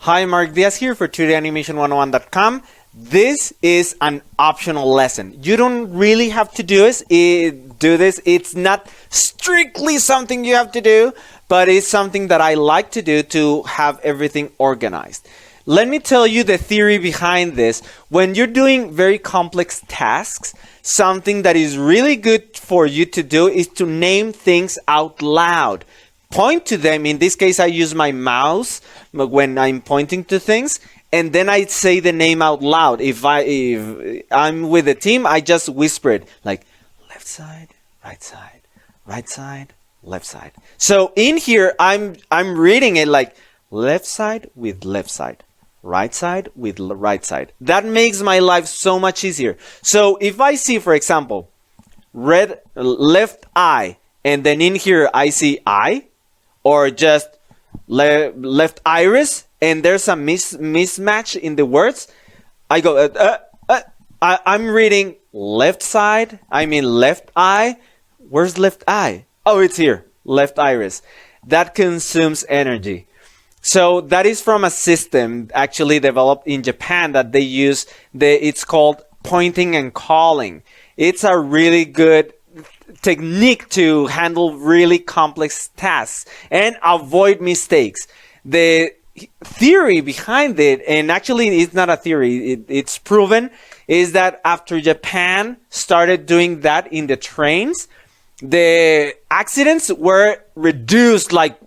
Hi, Mark Diaz here for 3danimation101.com. This is an optional lesson. You don't really have to do this. It's not strictly something you have to do, but it's something that I like to do to have everything organized. Let me tell you the theory behind this. When you're doing very complex tasks, something that is really good for you to do is to name things out loud. Point to them. In this case, I use my mouse when I'm pointing to things, and then I say the name out loud. If I'm with a team, I just whisper it, like left side, right side, right side, left side. So in here, I'm reading it like left side with left side, right side with right side. That makes my life so much easier. So if I see, for example, left eye, and then in here I see eye, or just left iris, and there's a mismatch in the words, I go, I'm reading left side, left eye. Where's left eye? Oh, it's here, left iris. That consumes energy. So that is from a system actually developed in Japan that they use. It's called pointing and calling. It's a really good technique to handle really complex tasks and avoid mistakes. The theory behind it, and actually it's not a theory, it's proven, is that after Japan started doing that in the trains, the accidents were reduced, like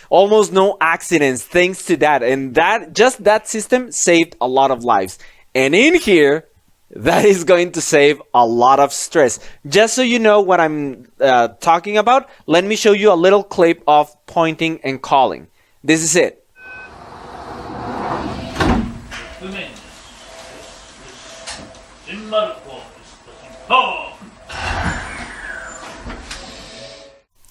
almost no accidents thanks to that. And that system saved a lot of lives. And in here, that is going to save a lot of stress. Just so you know what I'm talking about, let me show you a little clip of pointing and calling. This is it.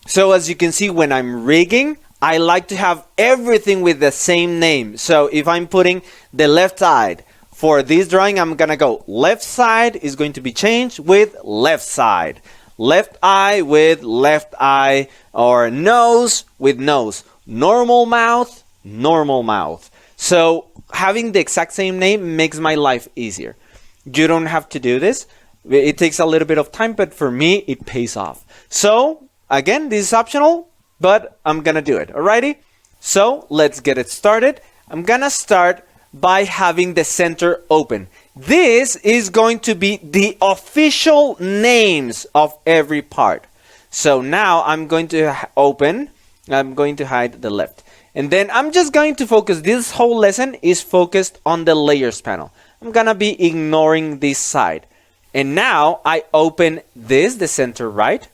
So as you can see, when I'm rigging, I like to have everything with the same name. So if I'm putting the left side, for this drawing, I'm going to go left side is going to be changed with left side. Left eye with left eye, or nose with nose. Normal mouth, normal mouth. So having the exact same name makes my life easier. You don't have to do this. It takes a little bit of time, but for me, it pays off. So again, this is optional, but I'm going to do it. Alrighty? So let's get it started. I'm going to start by having the center open. This is going to be the official names of every part. So now I'm going to open, I'm going to hide the left. And then I'm just going to focus, this whole lesson is focused on the layers panel. I'm gonna be ignoring this side. And now I open this, the center right,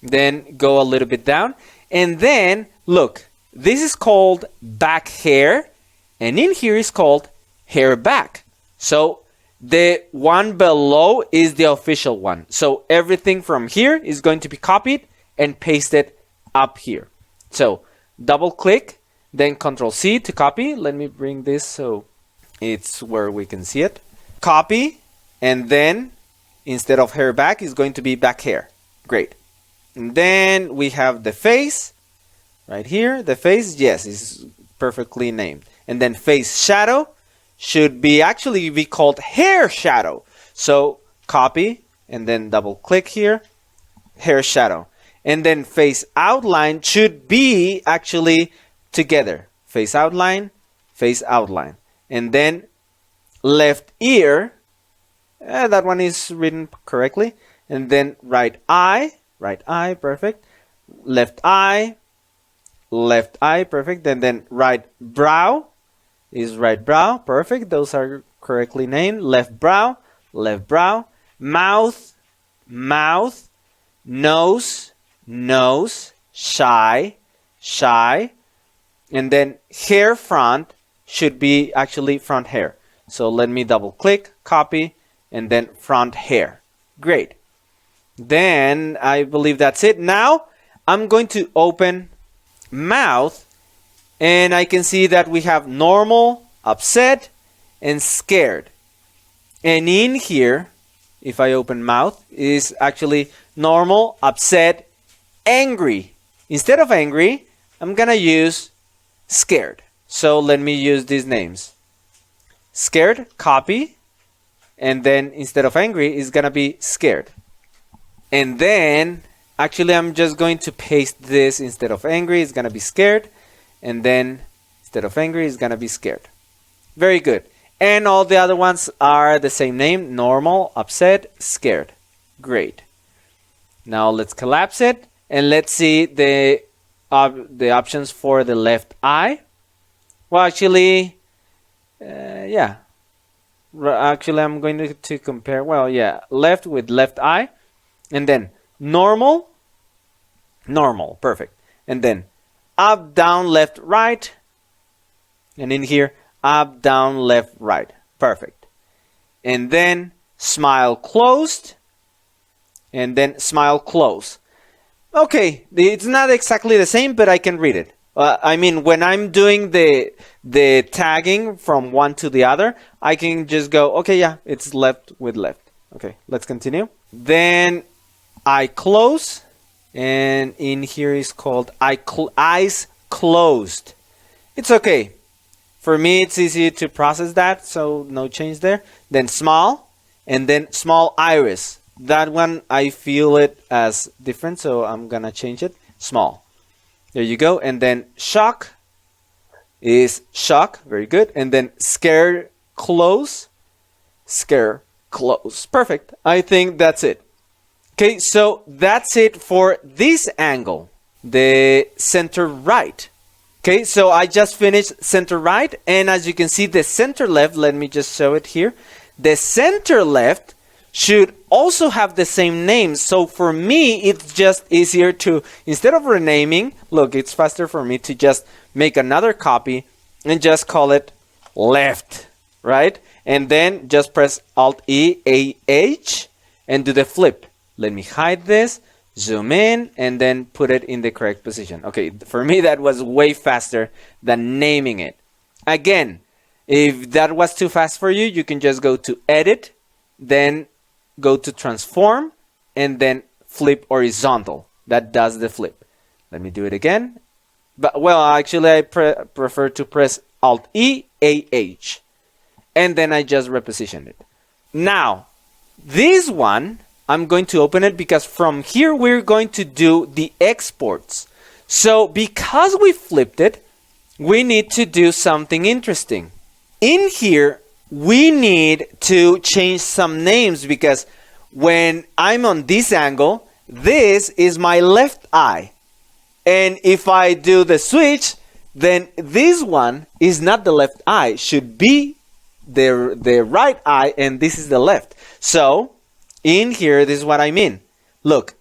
then go a little bit down. And then look, this is called back hair. And in here is called hair back. So the one below is the official one. So everything from here is going to be copied and pasted up here. So double click, then Control C to copy. Let me bring this so it's where we can see it. Copy, and then instead of hair back, is going to be back hair. Great. And then we have the face right here. The face, yes, is perfectly named. And then face shadow should be actually be called hair shadow. So copy and then double click here, hair shadow. And then face outline should be actually together. Face outline, face outline. And then left ear, that one is written correctly. And then right eye, perfect. Left eye, perfect. And then right brow is right brow, perfect. Those are correctly named. Left brow, mouth, nose, shy. And then hair front should be actually front hair. So let me double click, copy, and then front hair. Great. Then I believe that's it. Now I'm going to open mouth, and I can see that we have normal, upset, and scared. And in here, if I open mouth, is actually normal, upset, angry. Instead of angry, I'm gonna use scared. So let me use these names. Scared, copy, and then instead of angry, it's gonna be scared. And then, actually I'm just going to paste this instead of angry, it's gonna be scared, and then instead of angry, it's gonna be scared. Very good. And all the other ones are the same name, normal, upset, scared. Great. Now let's collapse it, and let's see the options for the left eye. Well, actually, yeah. Actually, I'm going to compare, well, yeah, left with left eye. And then normal, normal, perfect. And then up, down, left, right. And in here, up, down, left, right. Perfect. And then smile closed. And then smile close. Okay, it's not exactly the same, but I can read it. I mean, when I'm doing the tagging from one to the other, I can just go, okay, yeah, it's left with left. Okay, let's continue. Then I close, and in here is called eyes closed. It's okay. For me, it's easy to process that, so no change there. Then small, and then small iris. That one, I feel it as different, so I'm gonna change it. Small. There you go. And then shock is shock. Very good. And then scare, close. Scare, close. Perfect. I think that's it. Okay, so that's it for this angle, the center right. Okay, so I just finished center right, and as you can see, the center left, let me just show it here. The center left should also have the same name. So for me, it's just easier to, instead of renaming, look, it's faster for me to just make another copy and just call it left, right? And then just press Alt-E-A-H and do the flip. Let me hide this, zoom in, and then put it in the correct position. Okay, for me, that was way faster than naming it. Again, if that was too fast for you, you can just go to Edit, then go to Transform, and then Flip Horizontal. That does the flip. Let me do it again. But well, actually, I prefer to press Alt-E-A-H, and then I just repositioned it. Now, this one, I'm going to open it because from here we're going to do the exports. So because we flipped it, we need to do something interesting. In here, we need to change some names because when I'm on this angle, this is my left eye. And if I do the switch, then this one is not the left eye, should be the right eye, and this is the left. So in here, this is what I mean. Look,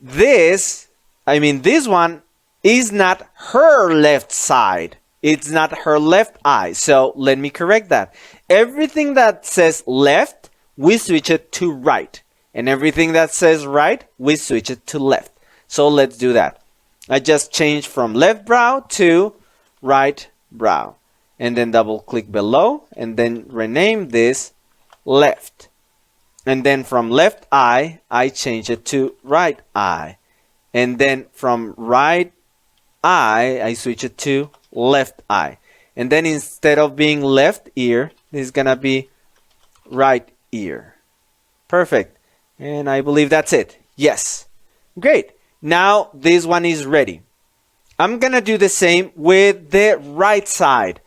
this one is not her left side. It's not her left eye. So let me correct that. Everything that says left, we switch it to right. And everything that says right, we switch it to left. So let's do that. I just changed from left brow to right brow. And then double click below and then rename this left. And then from left eye, I change it to right eye. And then from right eye, I switch it to left eye. And then instead of being left ear, this is gonna be right ear. Perfect. And I believe that's it. Yes. Great. Now this one is ready. I'm gonna do the same with the right side.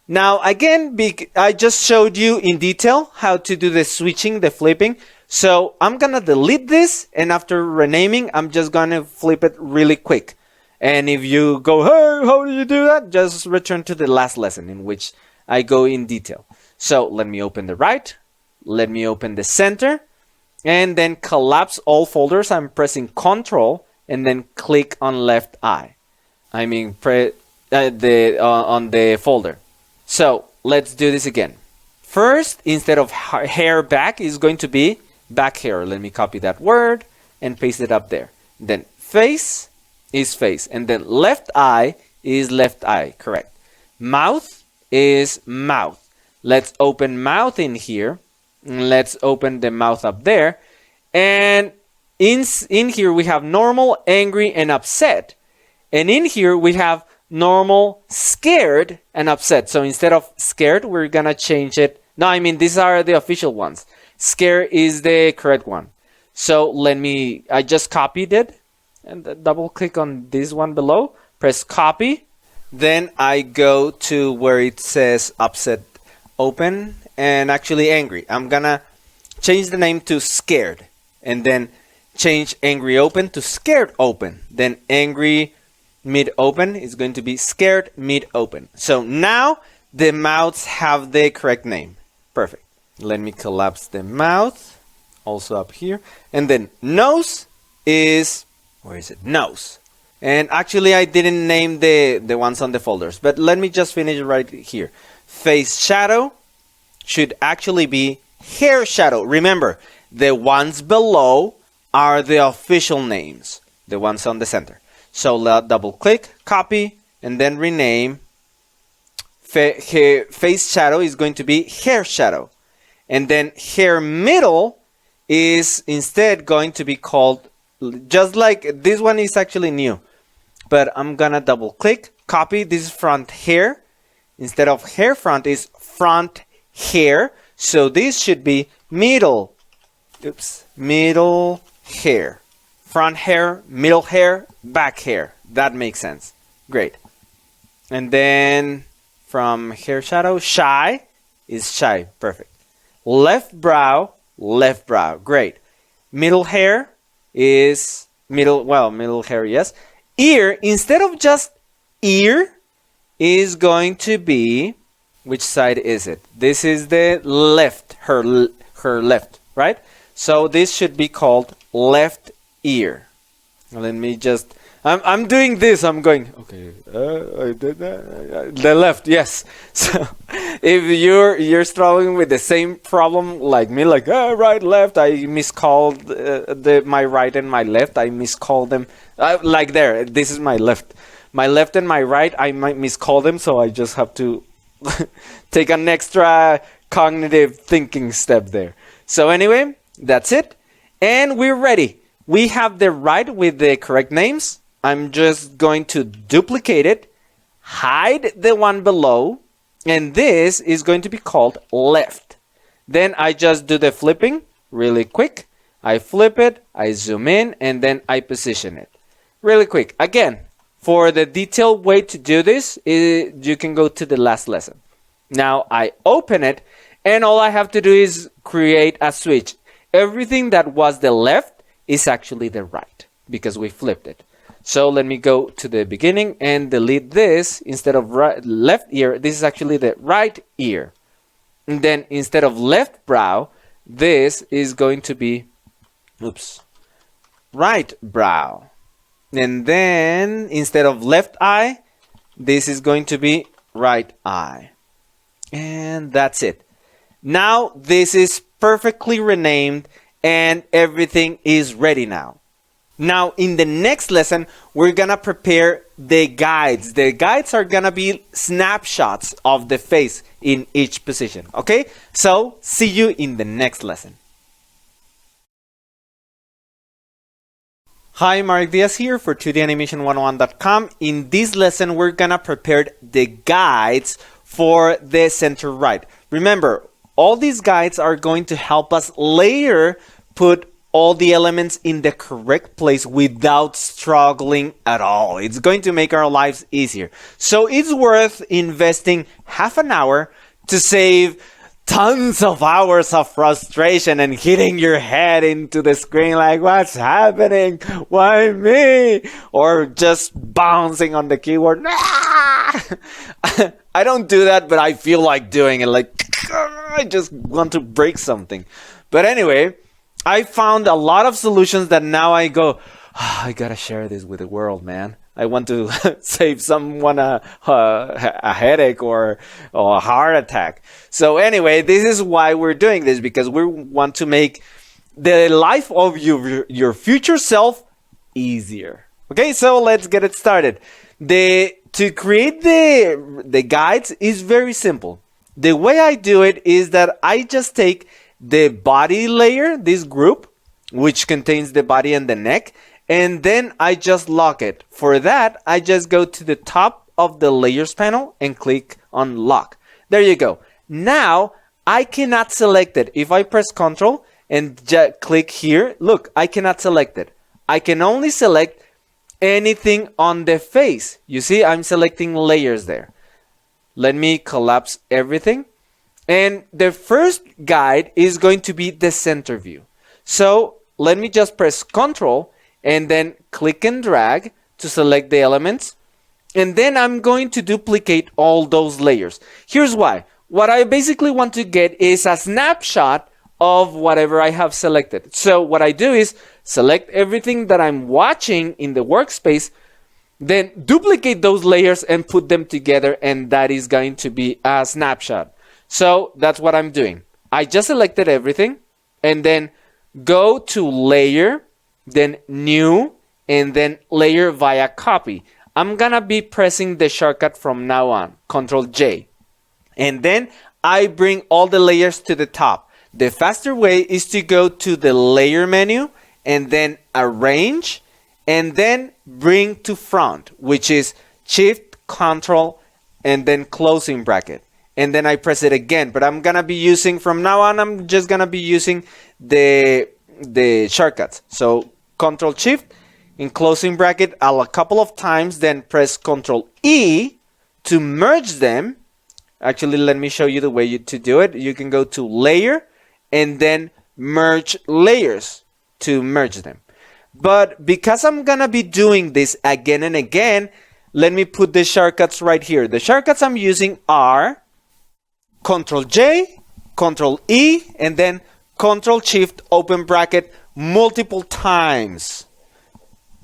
Now again, I just showed you in detail how to do the switching, the flipping. So I'm gonna delete this, and after renaming, I'm just gonna flip it really quick. And if you go, hey, how do you do that? Just return to the last lesson in which I go in detail. So let me open the right, let me open the center, and then collapse all folders. I'm pressing Control and then click on left eye. On the folder. So let's do this again. First, instead of hair back, is going to be back hair. Let me copy that word and paste it up there. Then face is face. And then left eye is left eye. Correct. Mouth is mouth. Let's open mouth in here. Let's open the mouth up there. And in here we have normal, angry, and upset. And in here we have normal, scared, and upset. So instead of scared, we're gonna change it. No, I mean, these are the official ones. Scared is the correct one. So I just copied it and double click on this one below, press copy. Then I go to where it says upset open and actually angry. I'm gonna change the name to scared and then change angry open to scared open. Then angry mid open is going to be scared mid open. So now the mouths have the correct name. Perfect. Let me collapse the mouth also up here. And then nose is, where is it? Nose. And actually I didn't name the ones on the folders, but let me just finish right here. Face shadow should actually be hair shadow. Remember, the ones below are the official names, the ones on the center. So let's double click, copy, and then rename. Face shadow is going to be hair shadow. And then hair middle is instead going to be called, just like this one is actually new. But I'm gonna double click, copy, this is front hair. Instead of hair front is front hair. So this should be middle hair. Front hair, middle hair, back hair. That makes sense. Great. And then from hair shadow, shy is shy. Perfect. Left brow. Great. Middle hair is middle hair, yes. Ear, instead of just ear, is going to be, which side is it? This is the left, her left, right? So this should be called left ear. Let me just, I'm doing this, I'm going, okay, I did that, the left, yes. So if you're struggling with the same problem like me, like right, left, I miscalled my right and my left, I miscalled them, like there, this is my left and my right, I might miscall them, so I just have to take an extra cognitive thinking step there. So anyway, that's it, and we're ready. We have the right with the correct names. I'm just going to duplicate it, hide the one below, and this is going to be called left. Then I just do the flipping really quick. I flip it, I zoom in, and then I position it really quick. Again, for the detailed way to do this, you can go to the last lesson. Now I open it, and all I have to do is create a switch. Everything that was the left is actually the right because we flipped it. So let me go to the beginning and delete this. Instead of left ear, this is actually the right ear. And then instead of left brow, this is going to be, right brow. And then instead of left eye, this is going to be right eye. And that's it. Now this is perfectly renamed and everything is ready now. Now in the next lesson, we're gonna prepare the guides. The guides are gonna be snapshots of the face in each position. Okay? So see you in the next lesson. Hi, Mark Diaz here for 2danimation101.com. In this lesson, we're gonna prepare the guides for the center right. Remember, all these guides are going to help us later put all the elements in the correct place without struggling at all. It's going to make our lives easier. So it's worth investing half an hour to save tons of hours of frustration and hitting your head into the screen like, what's happening? Why me? Or just bouncing on the keyboard. I don't do that, but I feel like doing it. Like, I just want to break something. But anyway, I found a lot of solutions that now I go, I gotta share this with the world, man. I want to save someone a headache or a heart attack. So anyway, this is why we're doing this, because we want to make the life of your future self easier. Okay, so let's get it started. To create the guides is very simple. The way I do it is that I just take the body layer, this group, which contains the body and the neck, and then I just lock it. For that, I just go to the top of the layers panel and click on lock. There you go. Now I cannot select it. If I press Ctrl and click here, look, I cannot select it. I can only select anything on the face. You see, I'm selecting layers there. Let me collapse everything. And the first guide is going to be the center view. So let me just press Ctrl and then click and drag to select the elements. And then I'm going to duplicate all those layers. Here's why. What I basically want to get is a snapshot of whatever I have selected. So what I do is select everything that I'm watching in the workspace, then duplicate those layers and put them together, and that is going to be a snapshot. So that's what I'm doing. I just selected everything and then go to layer, then new, and then layer via copy. I'm gonna be pressing the shortcut from now on, Ctrl J. And then I bring all the layers to the top. The faster way is to go to the layer menu and then arrange and then bring to front, which is Shift, Ctrl, and then closing bracket. And then I press it again, but I'm gonna be using, from now on, I'm just gonna be using the shortcuts. So Ctrl Shift in closing bracket a couple of times, then press Ctrl E to merge them. Actually, let me show you the way to do it. You can go to layer and then merge layers to merge them. But because I'm gonna be doing this again and again, let me put the shortcuts right here. The shortcuts I'm using are Ctrl J, Ctrl E, and then Ctrl Shift open bracket multiple times.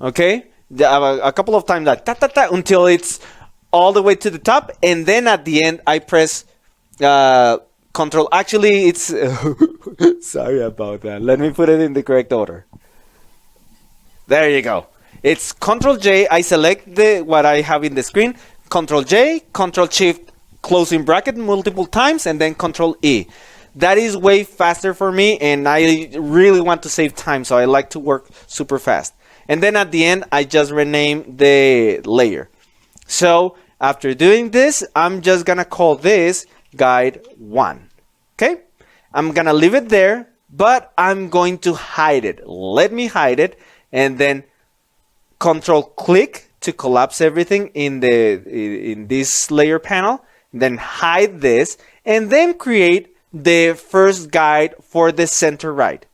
Okay, a couple of times like until it's all the way to the top, and then at the end I press Control. Actually, it's sorry about that. Let me put it in the correct order. There you go. It's Control J. I select what I have in the screen. Control J, Control Shift, closing bracket multiple times, and then Control E. That is way faster for me, and I really want to save time, so I like to work super fast. And then at the end, I just rename the layer. So after doing this, I'm just gonna call this guide 1. Okay? I'm gonna leave it there, but I'm going to hide it. Let me hide it, and then Control click to collapse everything in this layer panel. Then hide this, and then create the first guide for the center right.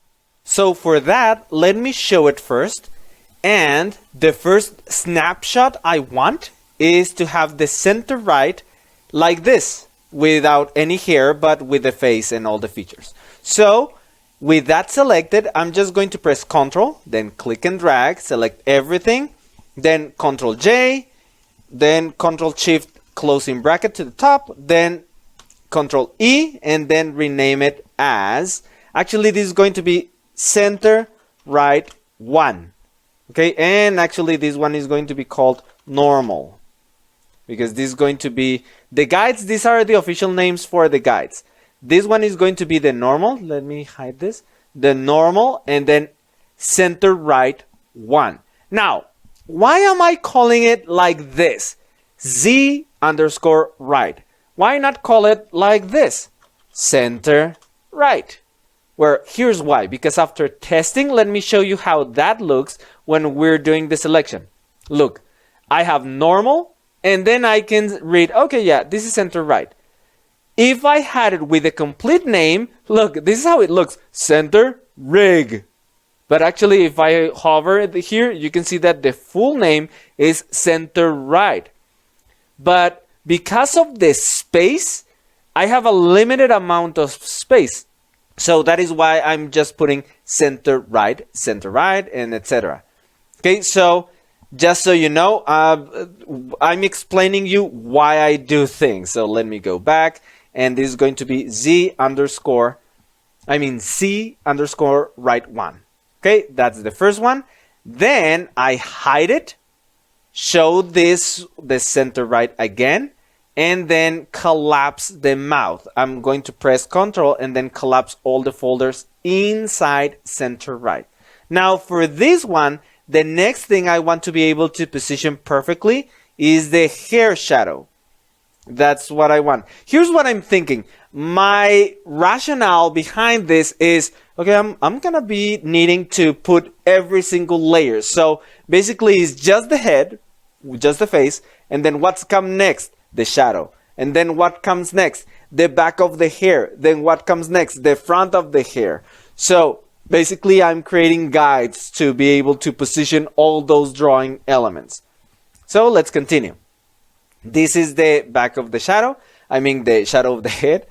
So for that, let me show it first. And the first snapshot I want is to have the center right like this, without any hair, but with the face and all the features. So with that selected, I'm just going to press Ctrl, then click and drag, select everything, then Ctrl J, then Ctrl Shift closing bracket to the top, then Ctrl E, and then rename it as, actually this is going to be center right 1. Okay, and actually this one is going to be called normal, because this is going to be the guides. These are the official names for the guides. This one is going to be the normal. Let me hide this. The normal, and then center right 1. Now, why am I calling it like this? Z underscore right. Why not call it like this? Center right. Where here's why. Because after testing, let me show you how that looks when we're doing the selection. Look, I have normal, and then I can read, okay, yeah, this is center right. If I had it with a complete name, look, this is how it looks. Center rig. But actually, if I hover here, you can see that the full name is center right. But because of the space, I have a limited amount of space. So that is why I'm just putting center right, and etc. Okay, so just so you know, I'm explaining you why I do things. So let me go back, and this is going to be C underscore right 1. Okay, that's the first one. Then I hide it, show this the center right again, and then collapse the mouth. I'm going to press Ctrl and then collapse all the folders inside center right. Now for this one, the next thing I want to be able to position perfectly is the hair shadow. That's what I want. Here's what I'm thinking. My rationale behind this is, okay, I'm gonna be needing to put every single layer. So basically it's just the head, just the face, and then what's come next? The shadow. And then what comes next? The back of the hair. Then what comes next? The front of the hair. So basically I'm creating guides to be able to position all those drawing elements. So let's continue. This is the back of the shadow. I mean the shadow of the head.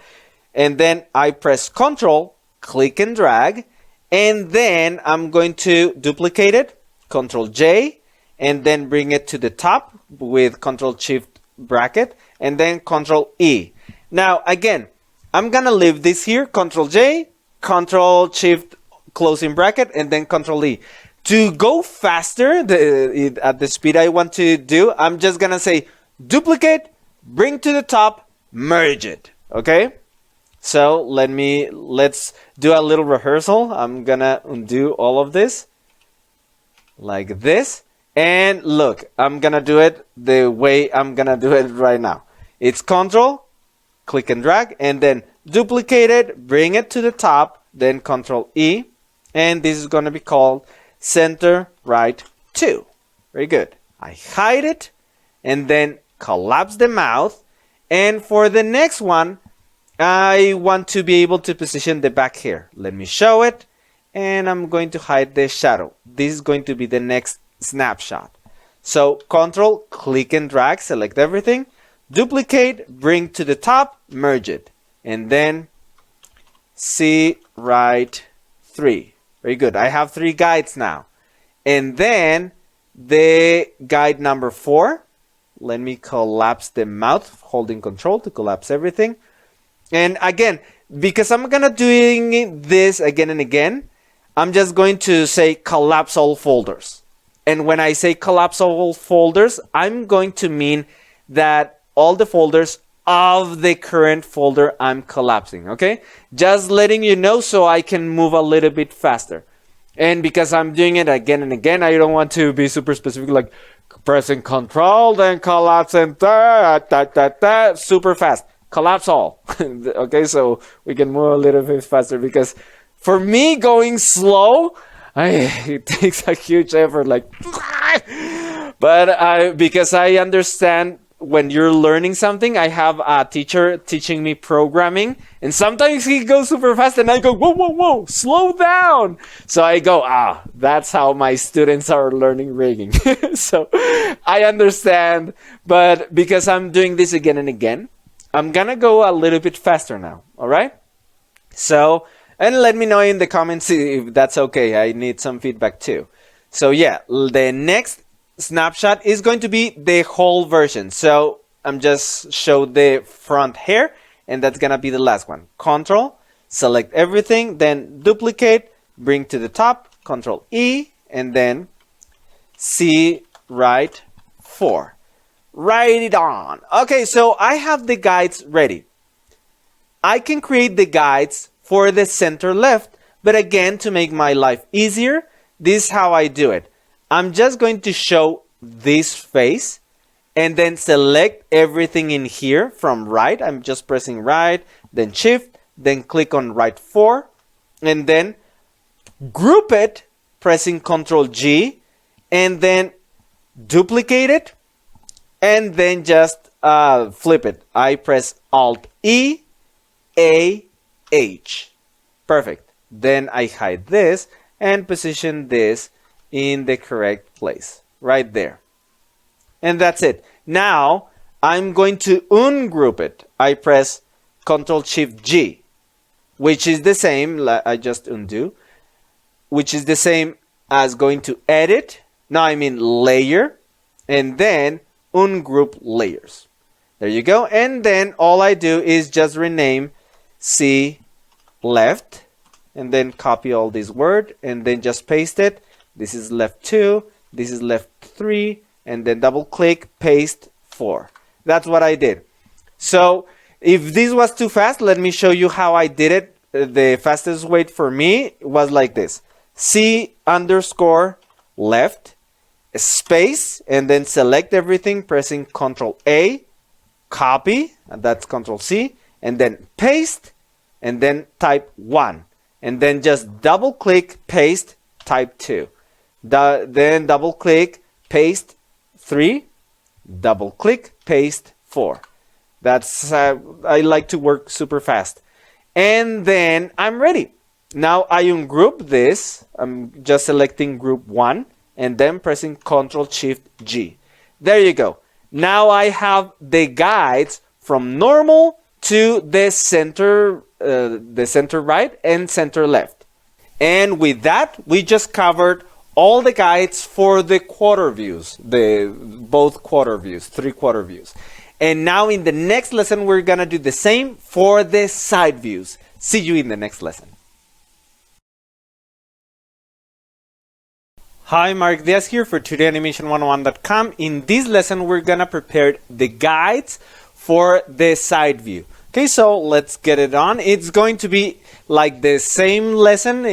And then I press Control, click and drag. And then I'm going to duplicate it, Control J, and then bring it to the top with Control Shift bracket, and then Control E. Now again, I'm gonna leave this here, Control J, Control Shift closing bracket, and then Control E. To go faster at the speed I want to do, I'm just gonna say duplicate, bring to the top, merge it. Okay? So let's do a little rehearsal. I'm gonna undo all of this like this. And look, I'm gonna do it the way I'm gonna do it right now. It's Control, click and drag, and then duplicate it, bring it to the top, then Control E. And this is gonna be called Center Right 2. Very good. I hide it and then collapse the mouth. And for the next one, I want to be able to position the back here. Let me show it. And I'm going to hide the shadow. This is going to be the next snapshot. So Control, click and drag, select everything, duplicate, bring to the top, merge it. And then C right 3. Very good. I have 3 guides now. And then the guide number 4. Let me collapse the mouth, holding Control to collapse everything. And again, because I'm gonna doing this again and again, I'm just going to say collapse all folders. And when I say collapse all folders, I'm going to mean that all the folders of the current folder I'm collapsing, okay? Just letting you know so I can move a little bit faster. And because I'm doing it again and again, I don't want to be super specific, like pressing Control, then collapse and super fast. Collapse all. Okay, so we can move a little bit faster, because for me going slow, it takes a huge effort, like, but because I understand when you're learning something, I have a teacher teaching me programming, and sometimes he goes super fast and I go, whoa, whoa, whoa, slow down. So I go, that's how my students are learning rigging. So I understand, but because I'm doing this again and again, I'm gonna go a little bit faster now, all right? So, and let me know in the comments if that's okay. I need some feedback too. So yeah, the next snapshot is going to be the whole version. So I'm just show the front hair, and that's gonna be the last one. Control, select everything, then duplicate, bring to the top, Control E, and then C right 4. Write it on. Okay, so I have the guides ready. I can create the guides for the center left, but again, to make my life easier, this is how I do it. I'm just going to show this face and then select everything in here from right. I'm just pressing right, then shift, then click on right 4, and then group it, pressing Control G, and then duplicate it, and then just flip it. I press Alt E, A, H. Perfect. Then I hide this and position this in the correct place, right there. And that's it. Now I'm going to ungroup it. I press Control Shift G, which is the same, I just undo, which is the same as going to edit. Now I mean layer, and then ungroup layers. There you go. And then all I do is just rename C left, and then copy all this word, and then just paste it. This is left 2, this is left 3, and then double click, paste 4. That's what I did. So if this was too fast, let me show you how I did it. The fastest way for me was like this. C underscore left, space, and then select everything, pressing Ctrl A, copy, and that's Ctrl C, and then paste, and then type 1, and then just double click, paste, type 2, then double click, paste 3, double click, paste 4. That's I like to work super fast, and then I'm ready. Now I ungroup this. I'm just selecting group 1 and then pressing Ctrl Shift G. There you go. Now I have the guides from normal to the center right and center left. And with that, we just covered all the guides for the quarter views, both quarter views, 3/4 views. And now in the next lesson, we're gonna do the same for the side views. See you in the next lesson. Hi, Mark Diaz here for todayanimationone01.com. In this lesson, we're gonna prepare the guides for the side view. Okay, so let's get it on. It's going to be like the same lesson,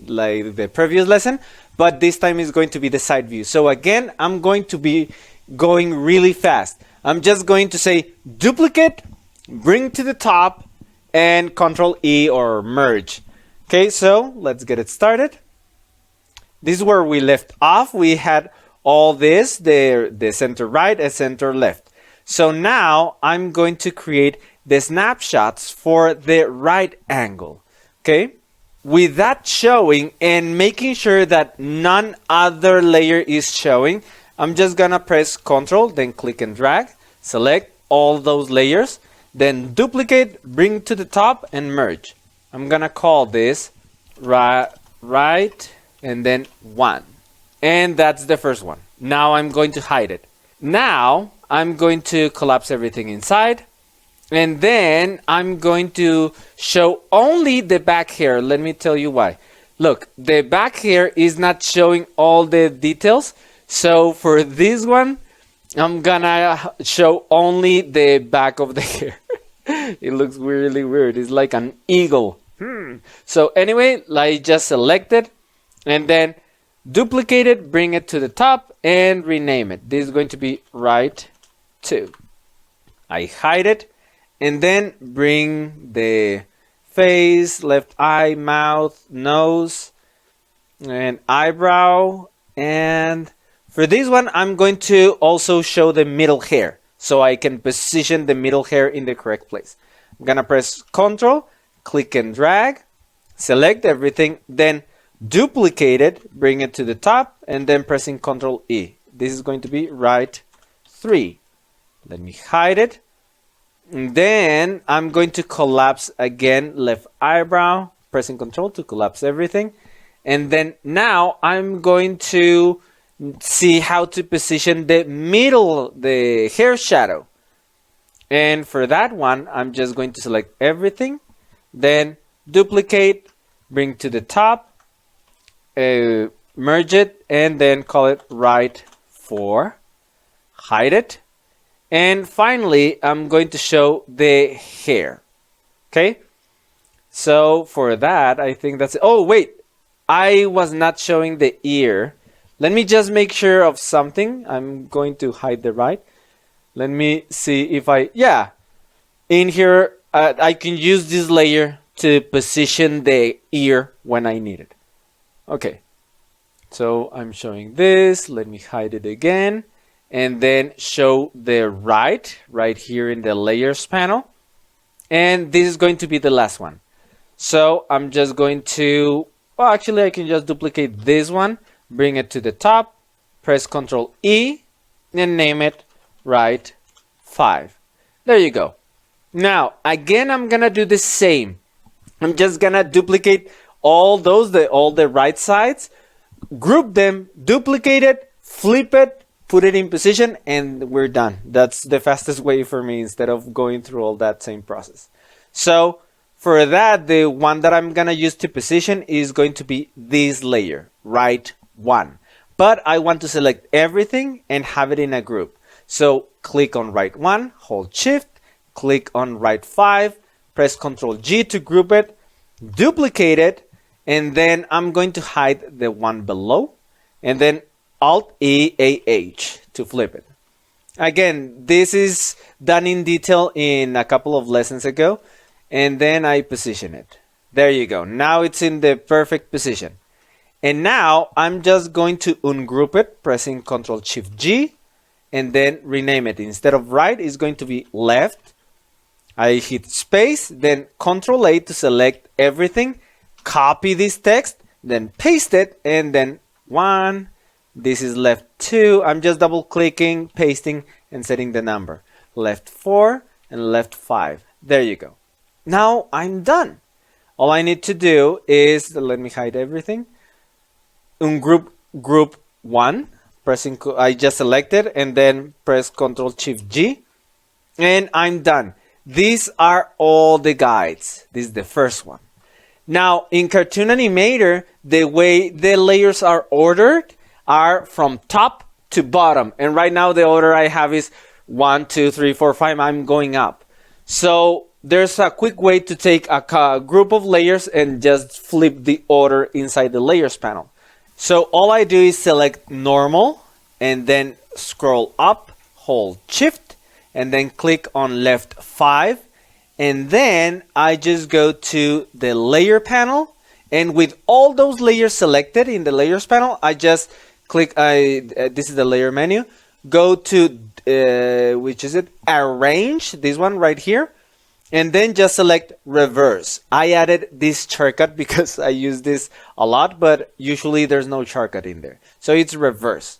like the previous lesson, but this time is going to be the side view. So again, I'm going to be going really fast. I'm just going to say duplicate, bring to the top, and Control E or merge. Okay, so let's get it started. This is where we left off. We had all this, the center right and center left. So now I'm going to create the snapshots for the right angle. Okay, with that showing and making sure that none other layer is showing, I'm just gonna press Ctrl, then click and drag, select all those layers, then duplicate, bring to the top, and merge. I'm gonna call this right and then 1. And that's the first one. Now I'm going to hide it. Now I'm going to collapse everything inside. And then I'm going to show only the back hair. Let me tell you why. Look, the back hair is not showing all the details. So for this one, I'm gonna show only the back of the hair. It looks really weird. It's like an eagle. So anyway, I just select it and then duplicate it, bring it to the top, and rename it. This is going to be right 2. I hide it, and then bring the face, left eye, mouth, nose, and eyebrow. And for this one, I'm going to also show the middle hair, so I can position the middle hair in the correct place. I'm gonna press Ctrl, click and drag, select everything, then duplicate it, bring it to the top, and then pressing Ctrl E. This is going to be right 3. Let me hide it. And then I'm going to collapse again left eyebrow, pressing Ctrl to collapse everything. And then now I'm going to see how to position the middle, the hair shadow. And for that one, I'm just going to select everything, then duplicate, bring to the top, merge it, and then call it right 4, hide it, and finally I'm going to show the hair. Okay, so for that, I think that's it. Oh wait, I was not showing the ear. Let me just make sure of something. I'm going to hide the right. Let me see if in here I can use this layer to position the ear when I need it. Okay, so I'm showing this. Let me hide it again, and then show the right here in the layers panel. And this is going to be the last one. So I'm just going to, well, actually I can just duplicate this one, bring it to the top, press Ctrl E, and name it right 5. There you go. Now, again, I'm gonna do the same. I'm just gonna duplicate all the right sides, group them, duplicate it, flip it, put it in position, and we're done. That's the fastest way for me instead of going through all that same process. So for that, the one that I'm gonna use to position is going to be this layer, right 1. But I want to select everything and have it in a group. So click on right 1, hold shift, click on right 5, press Ctrl G to group it, duplicate it, and then I'm going to hide the one below, and then Alt-E-A-H to flip it. Again, this is done in detail in a couple of lessons ago. And then I position it. There you go. Now it's in the perfect position. And now I'm just going to ungroup it, pressing Ctrl-Shift-G, and then rename it. Instead of right, it's going to be left. I hit space, then Ctrl-A to select everything, copy this text, then paste it, and then 1. This is left 2. I'm just double clicking, pasting, and setting the number. Left 4 and left 5. There you go. Now I'm done. All I need to do is, let me hide everything. Ungroup group 1, pressing, I just selected, and then press Ctrl-Shift-G, and I'm done. These are all the guides. This is the first one. Now in Cartoon Animator, the way the layers are ordered are from top to bottom, and right now the order I have is 1, 2, 3, 4, 5. I'm going up. So there's a quick way to take a group of layers and just flip the order inside the layers panel. So all I do is select normal and then scroll up, hold shift, and then click on left 5. And then I just go to the layer panel, and with all those layers selected in the layers panel, I just click, this is the layer menu, go to, which is it, arrange, this one right here. And then just select reverse. I added this shortcut because I use this a lot, but usually there's no shortcut in there. So it's reverse.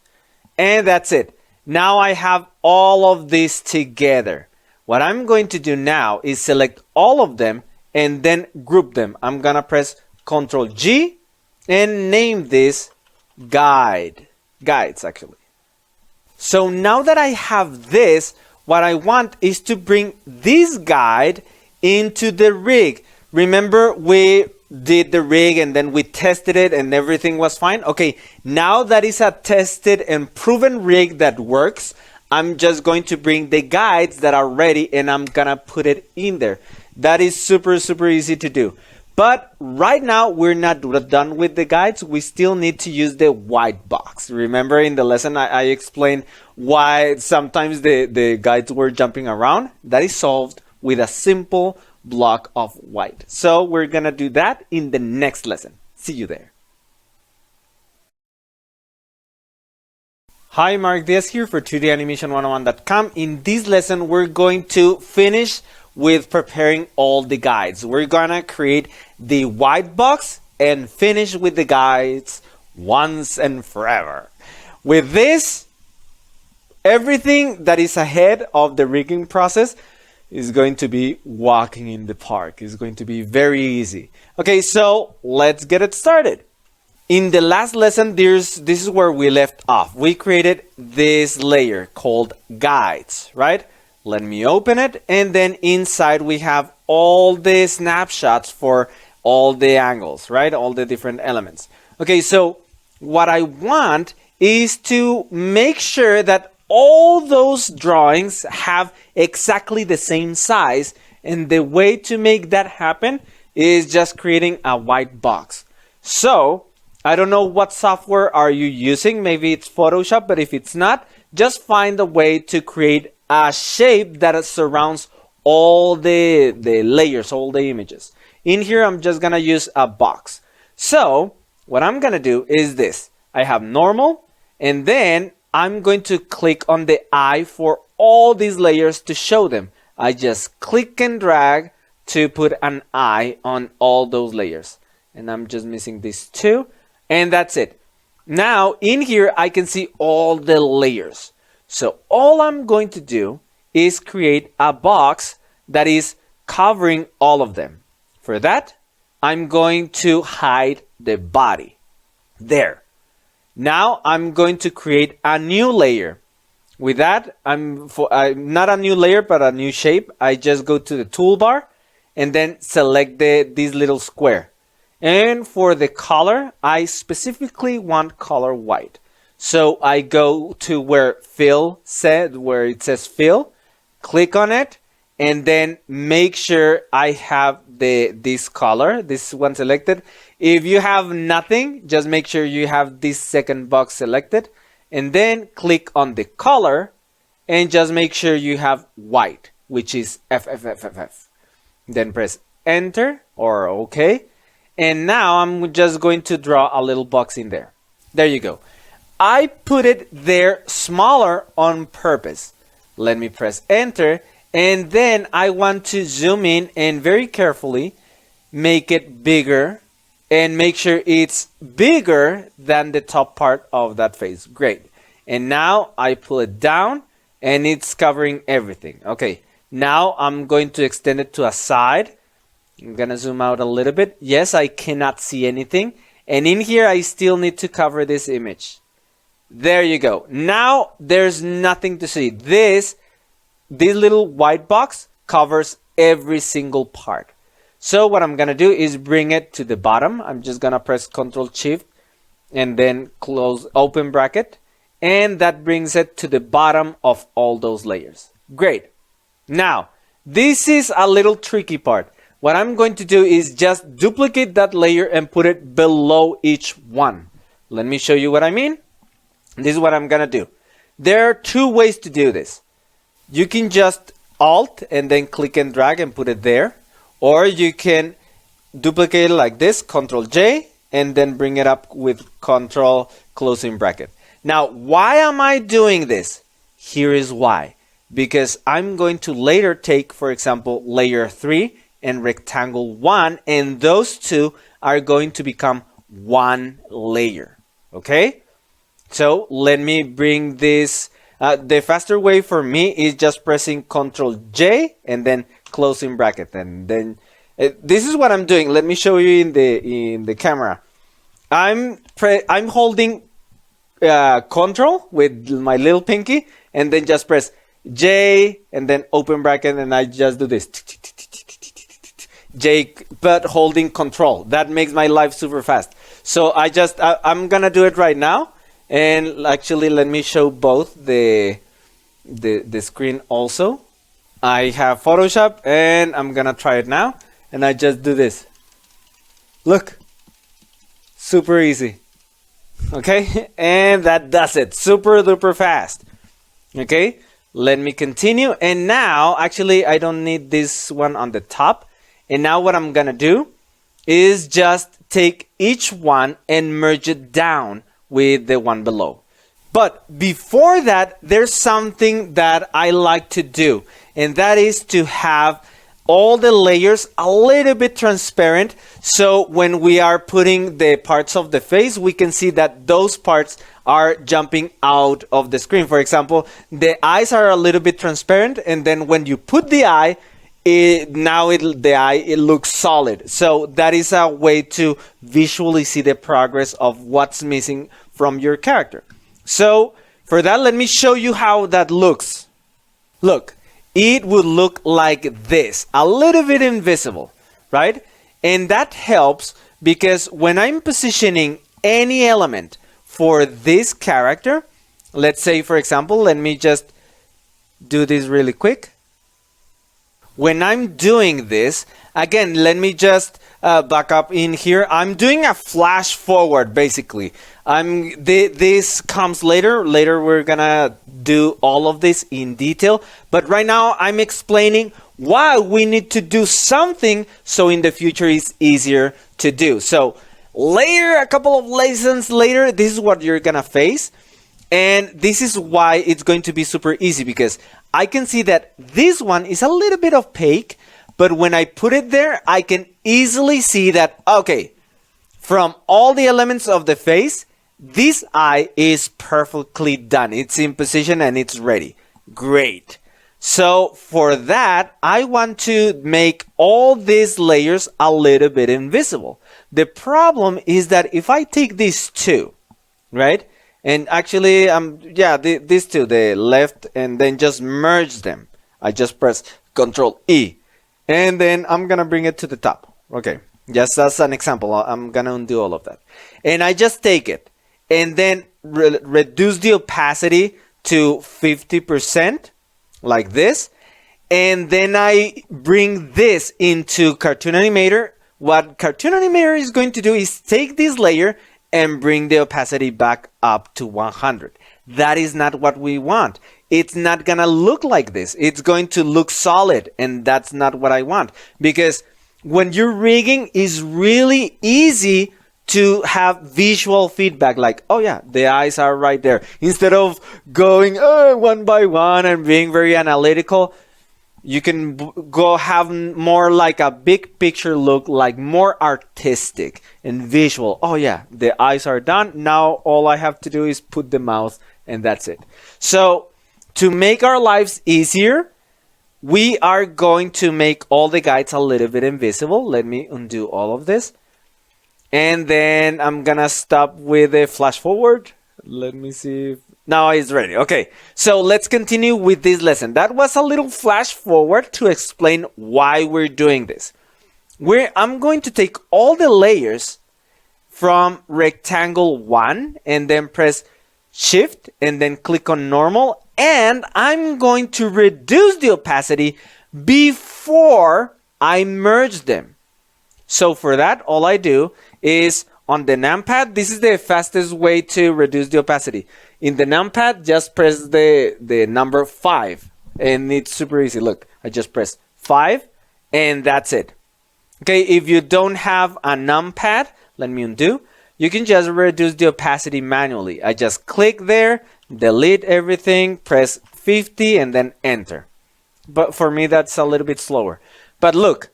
And that's it. Now I have all of this together. What I'm going to do now is select all of them and then group them. I'm going to press Ctrl-G and name this guide. Guides, actually. So now that I have this, what I want is to bring this guide into the rig. Remember, we did the rig and then we tested it and everything was fine. Okay, now that is a tested and proven rig that works, I'm just going to bring the guides that are ready and I'm gonna put it in there. That is super easy to do. But right now we're not done with the guides. We still need to use the white box. Remember in the lesson I explained why sometimes the guides were jumping around? That is solved with a simple block of white. So we're gonna do that in the next lesson. See you there. Hi, Mark Diaz here for 2danimation101.com. In this lesson, we're going to finish with preparing all the guides. We're gonna create the white box and finish with the guides once and forever. With this, everything that is ahead of the rigging process is going to be walking in the park. It's going to be very easy. Okay, so let's get it started. In the last lesson, this is where we left off. We created this layer called guides, right? Let me open it, and then inside we have all the snapshots for all the angles, right? All the different elements. Okay, so what I want is to make sure that all those drawings have exactly the same size, and the way to make that happen is just creating a white box. So I don't know what software are you using. Maybe it's Photoshop, but if it's not, just find a way to create a shape that surrounds all the layers, all the images. In here, I'm just gonna use a box. So what I'm gonna do is this. I have normal, and then I'm going to click on the eye for all these layers to show them. I just click and drag to put an eye on all those layers. And I'm just missing these two. And that's it. Now in here I can see all the layers. So all I'm going to do is create a box that is covering all of them. For that, I'm going to hide the body. There. Now I'm going to create a new layer. With that, not a new layer but a new shape. I just go to the toolbar and then select this little square. And for the color, I specifically want color white. So I go to where it says fill, click on it, and then make sure I have this color, this one selected. If you have nothing, just make sure you have this second box selected, and then click on the color and just make sure you have white, which is FFFFF. Then press enter or OK. And now I'm just going to draw a little box in there. There you go. I put it there smaller on purpose. Let me press enter. And then I want to zoom in and very carefully make it bigger and make sure it's bigger than the top part of that face. Great. And now I pull it down and it's covering everything. Okay. Now I'm going to extend it to a side. I'm going to zoom out a little bit. Yes, I cannot see anything. And in here, I still need to cover this image. There you go. Now there's nothing to see. This little white box covers every single part. So what I'm going to do is bring it to the bottom. I'm just going to press Ctrl Shift and then close open bracket. And that brings it to the bottom of all those layers. Great. Now, this is a little tricky part. What I'm going to do is just duplicate that layer and put it below each one. Let me show you what I mean. This is what I'm going to do. There are two ways to do this. You can just Alt and then click and drag and put it there. Or you can duplicate it like this, Ctrl J, and then bring it up with Ctrl closing bracket. Now, why am I doing this? Here is why. Because I'm going to later take, for example, layer 3 and rectangle 1, and those two are going to become one layer. Okay? So let me bring this. The faster way for me is just pressing Ctrl J and then closing bracket, and then this is what I'm doing. Let me show you in the camera. I'm holding Ctrl with my little pinky, and then just press J and then open bracket, and I just do this. J, but holding Control. That makes my life super fast. So I'm gonna do it right now. And actually, let me show both the screen also. I have Photoshop, and I'm gonna try it now. And I just do this. Look, super easy. Okay, and that does it. Super duper fast. Okay, let me continue. And now, actually, I don't need this one on the top. And now what I'm gonna do is just take each one and merge it down with the one below. But before that, there's something that I like to do, and that is to have all the layers a little bit transparent, so when we are putting the parts of the face, we can see that those parts are jumping out of the screen. For example, the eyes are a little bit transparent, and then when you put the eye, the eye looks solid. So that is a way to visually see the progress of what's missing from your character. So for that, let me show you how that looks. Look, it would look like this, a little bit invisible, right? And that helps because when I'm positioning any element for this character, let's say, for example, let me just do this really quick. When I'm doing this, again, let me just back up in here. I'm doing a flash forward, basically. This comes later. Later, we're gonna do all of this in detail. But right now, I'm explaining why we need to do something so in the future it's easier to do. So later, a couple of lessons later, this is what you're gonna face. And this is why it's going to be super easy, because I can see that this one is a little bit opaque, but when I put it there, I can easily see that, okay, from all the elements of the face, this eye is perfectly done. It's in position and it's ready. Great. So for that, I want to make all these layers a little bit invisible. The problem is that if I take these two, right? And actually, these two, the left, and then just merge them. I just press Ctrl E. And then I'm going to bring it to the top. Okay, just as an example, I'm going to undo all of that. And I just take it and then reduce the opacity to 50%, like this. And then I bring this into Cartoon Animator. What Cartoon Animator is going to do is take this layer and bring the opacity back up to 100. That is not what we want. It's not gonna look like this. It's going to look solid, and that's not what I want. Because when you're rigging, it's really easy to have visual feedback, like, oh yeah, the eyes are right there. Instead of going one by one and being very analytical, you can go have more like a big picture look, like more artistic and visual. Oh yeah, the eyes are done. Now all I have to do is put the mouth, and that's it. So to make our lives easier, we are going to make all the guides a little bit invisible. Let me undo all of this. And then I'm gonna stop with a flash forward. Let me see if now it's ready. Okay, so let's continue with this lesson. That was a little flash forward to explain why we're doing this. I'm going to take all the layers from rectangle 1 and then press Shift and then click on normal, and I'm going to reduce the opacity before I merge them. So for that, all I do is on the numpad, this is the fastest way to reduce the opacity. In the numpad, just press the number 5, and it's super easy. Look, I just press 5, and that's it. Okay, if you don't have a numpad, let me undo. You can just reduce the opacity manually. I just click there, delete everything, press 50, and then enter. But for me, that's a little bit slower. But look,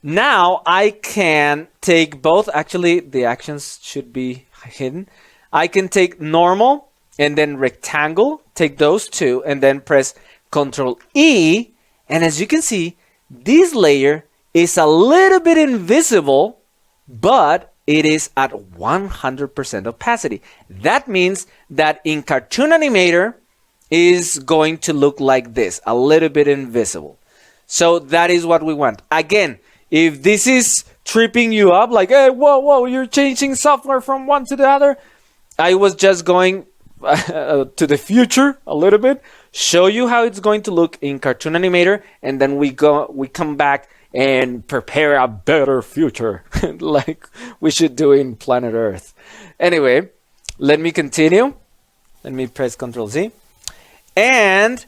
now I can take both. Actually, the actions should be hidden. I can take normal and then rectangle, take those two, and then press Ctrl E. And as you can see, this layer is a little bit invisible, but it is at 100% opacity. That means that in Cartoon Animator is going to look like this, a little bit invisible. So that is what we want. Again, if this is tripping you up, like, hey, whoa, you're changing software from one to the other, I was just going to the future a little bit, show you how it's going to look in Cartoon Animator, and then we come back and prepare a better future like we should do in Planet Earth. Anyway, let me continue. Let me press Ctrl Z. And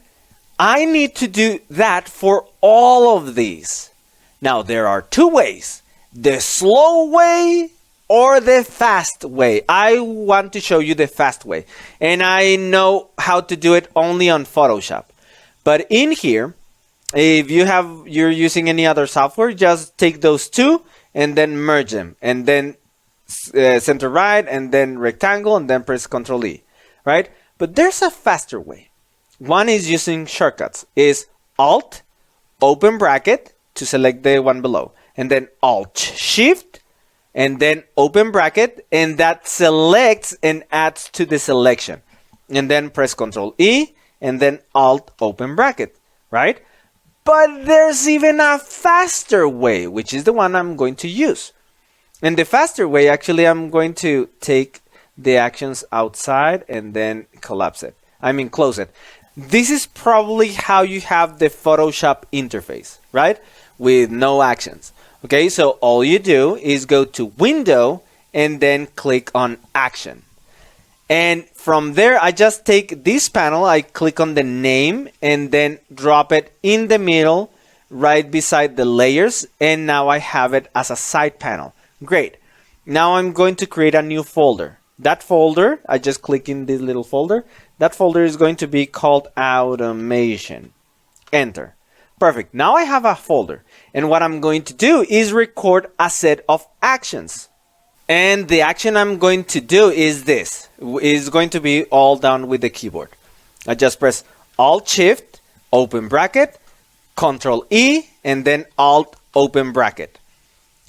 I need to do that for all of these. Now, there are two ways, the slow way or the fast way. I want to show you the fast way, and I know how to do it only on Photoshop. But in here, if you're using any other software, just take those two and then merge them, and then center right, and then rectangle, and then press Ctrl E, right? But there's a faster way. One is using shortcuts, is Alt, open bracket, to select the one below, and then Alt Shift, and then open bracket, and that selects and adds to the selection, and then press Ctrl E, and then Alt open bracket, right? But there's even a faster way, which is the one I'm going to use. And the faster way, actually, I'm going to take the actions outside and then close it. This is probably how you have the Photoshop interface, right? With no actions. Okay, so all you do is go to Window and then click on Action. And from there, I just take this panel, I click on the name, and then drop it in the middle, right beside the layers, and now I have it as a side panel. Great. Now I'm going to create a new folder. That folder, I just click in this little folder. That folder is going to be called Automation. Enter. Perfect. Now I have a folder, and what I'm going to do is record a set of actions. And the action I'm going to do is this. It's going to be all done with the keyboard. I just press Alt Shift, open bracket, Ctrl E, and then Alt open bracket.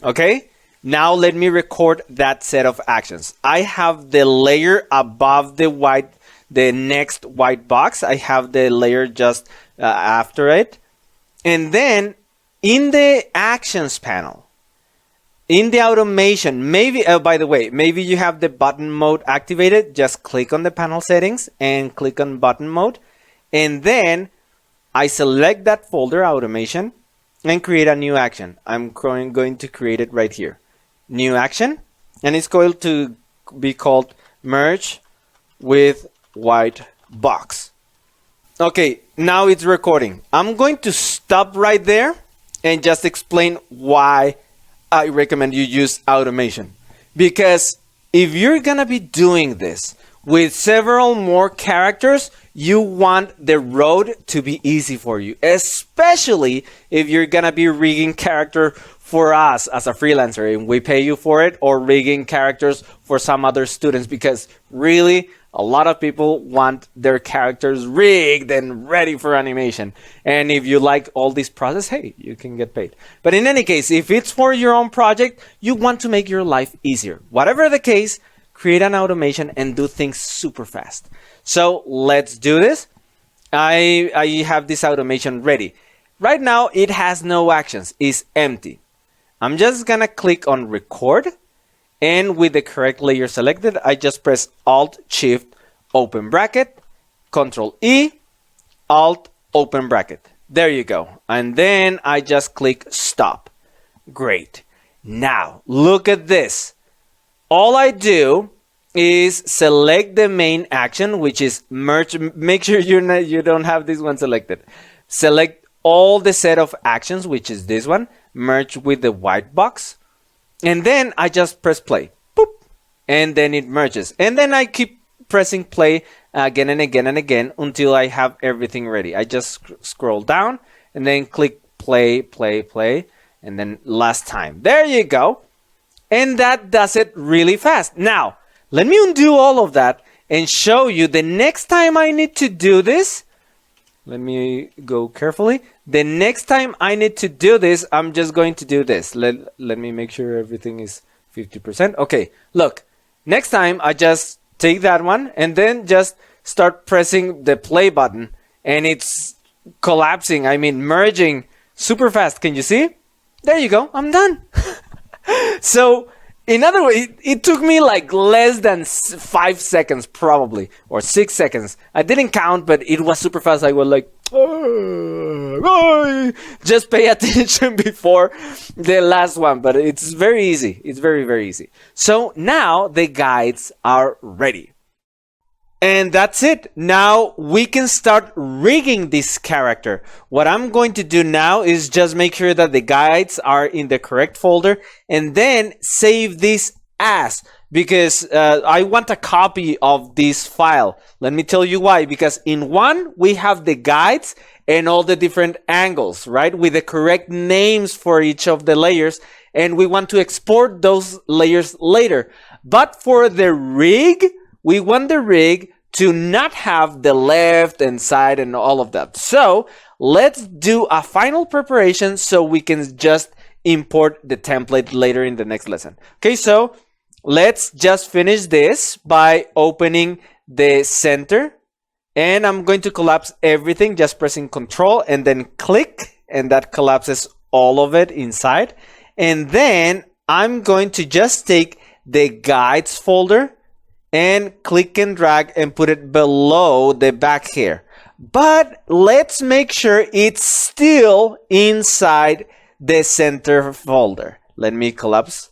Okay? Now let me record that set of actions. I have the layer above the next white box. I have the layer just after it. And then in the actions panel, in the automation, maybe, by the way, maybe you have the button mode activated. Just click on the panel settings and click on button mode. And then I select that folder, automation, and create a new action. I'm going to create it right here. New action. And it's going to be called merge with white box. Okay, now it's recording. I'm going to stop right there and just explain why I recommend you use automation. Because if you're gonna be doing this with several more characters, you want the road to be easy for you, especially if you're gonna be rigging character for us as a freelancer and we pay you for it, or rigging characters for some other students, because really a lot of people want their characters rigged and ready for animation. And if you like all this process, hey, you can get paid. But in any case, if it's for your own project, you want to make your life easier. Whatever the case, create an automation and do things super fast. So let's do this. I have this automation ready. Right now, it has no actions. It's empty. I'm just gonna click on record. And with the correct layer selected, I just press Alt Shift open bracket, Control E, Alt open bracket. There you go. And then I just click stop. Great. Now look at this. All I do is select the main action, which is merge. Make sure you don't have this one selected. Select all the set of actions, which is this one. Merge with the white box. And then I just press play. Boop. And then it merges. And then I keep pressing play again and again and again until I have everything ready. I just scroll down and then click play, play, play. And then last time. There you go. And that does it really fast. Now, let me undo all of that and show you the next time I need to do this. Let me go carefully. The next time I need to do this, I'm just going to do this. Let me make sure everything is 50%. Okay, look. Next time, I just take that one and then just start pressing the play button. And it's collapsing, merging super fast. Can you see? There you go. I'm done. So, in other words, it took me like less than 5 seconds probably, or 6 seconds. I didn't count, but it was super fast. I was like, just pay attention before the last one. But it's very easy. It's very, very easy. So now the guides are ready. And that's it. Now we can start rigging this character. What I'm going to do now is just make sure that the guides are in the correct folder and then save this as, because I want a copy of this file. Let me tell you why. Because in one, we have the guides and all the different angles, right? With the correct names for each of the layers. And we want to export those layers later. But for the rig, we want the rig to not have the left and side and all of that. So let's do a final preparation so we can just import the template later in the next lesson. Okay, so let's just finish this by opening the center. And I'm going to collapse everything, just pressing Control and then click, and that collapses all of it inside. And then I'm going to just take the guides folder and click and drag and put it below the back here. But let's make sure it's still inside the center folder. Let me collapse.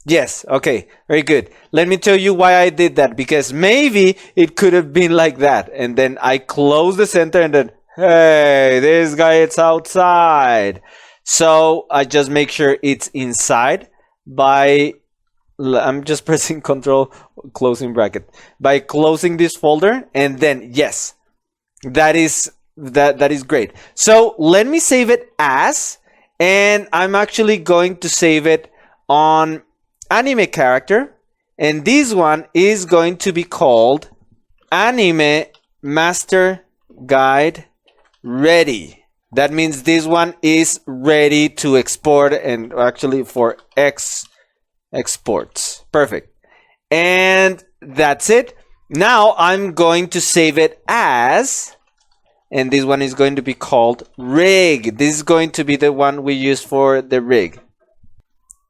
Yes, okay, very good. Let me tell you why I did that, because maybe it could have been like that. And then I close the center and then, hey, this guy, it's outside. So I just make sure it's inside by, I'm just pressing Control, closing bracket, by closing this folder, and then yes, that is great. So let me save it as, and I'm actually going to save it on anime character, and this one is going to be called Anime Master Guide Ready. That means this one is ready to export, and actually for exports. Perfect. And that's it. Now I'm going to save it as, and this one is going to be called rig. This is going to be the one we use for the rig.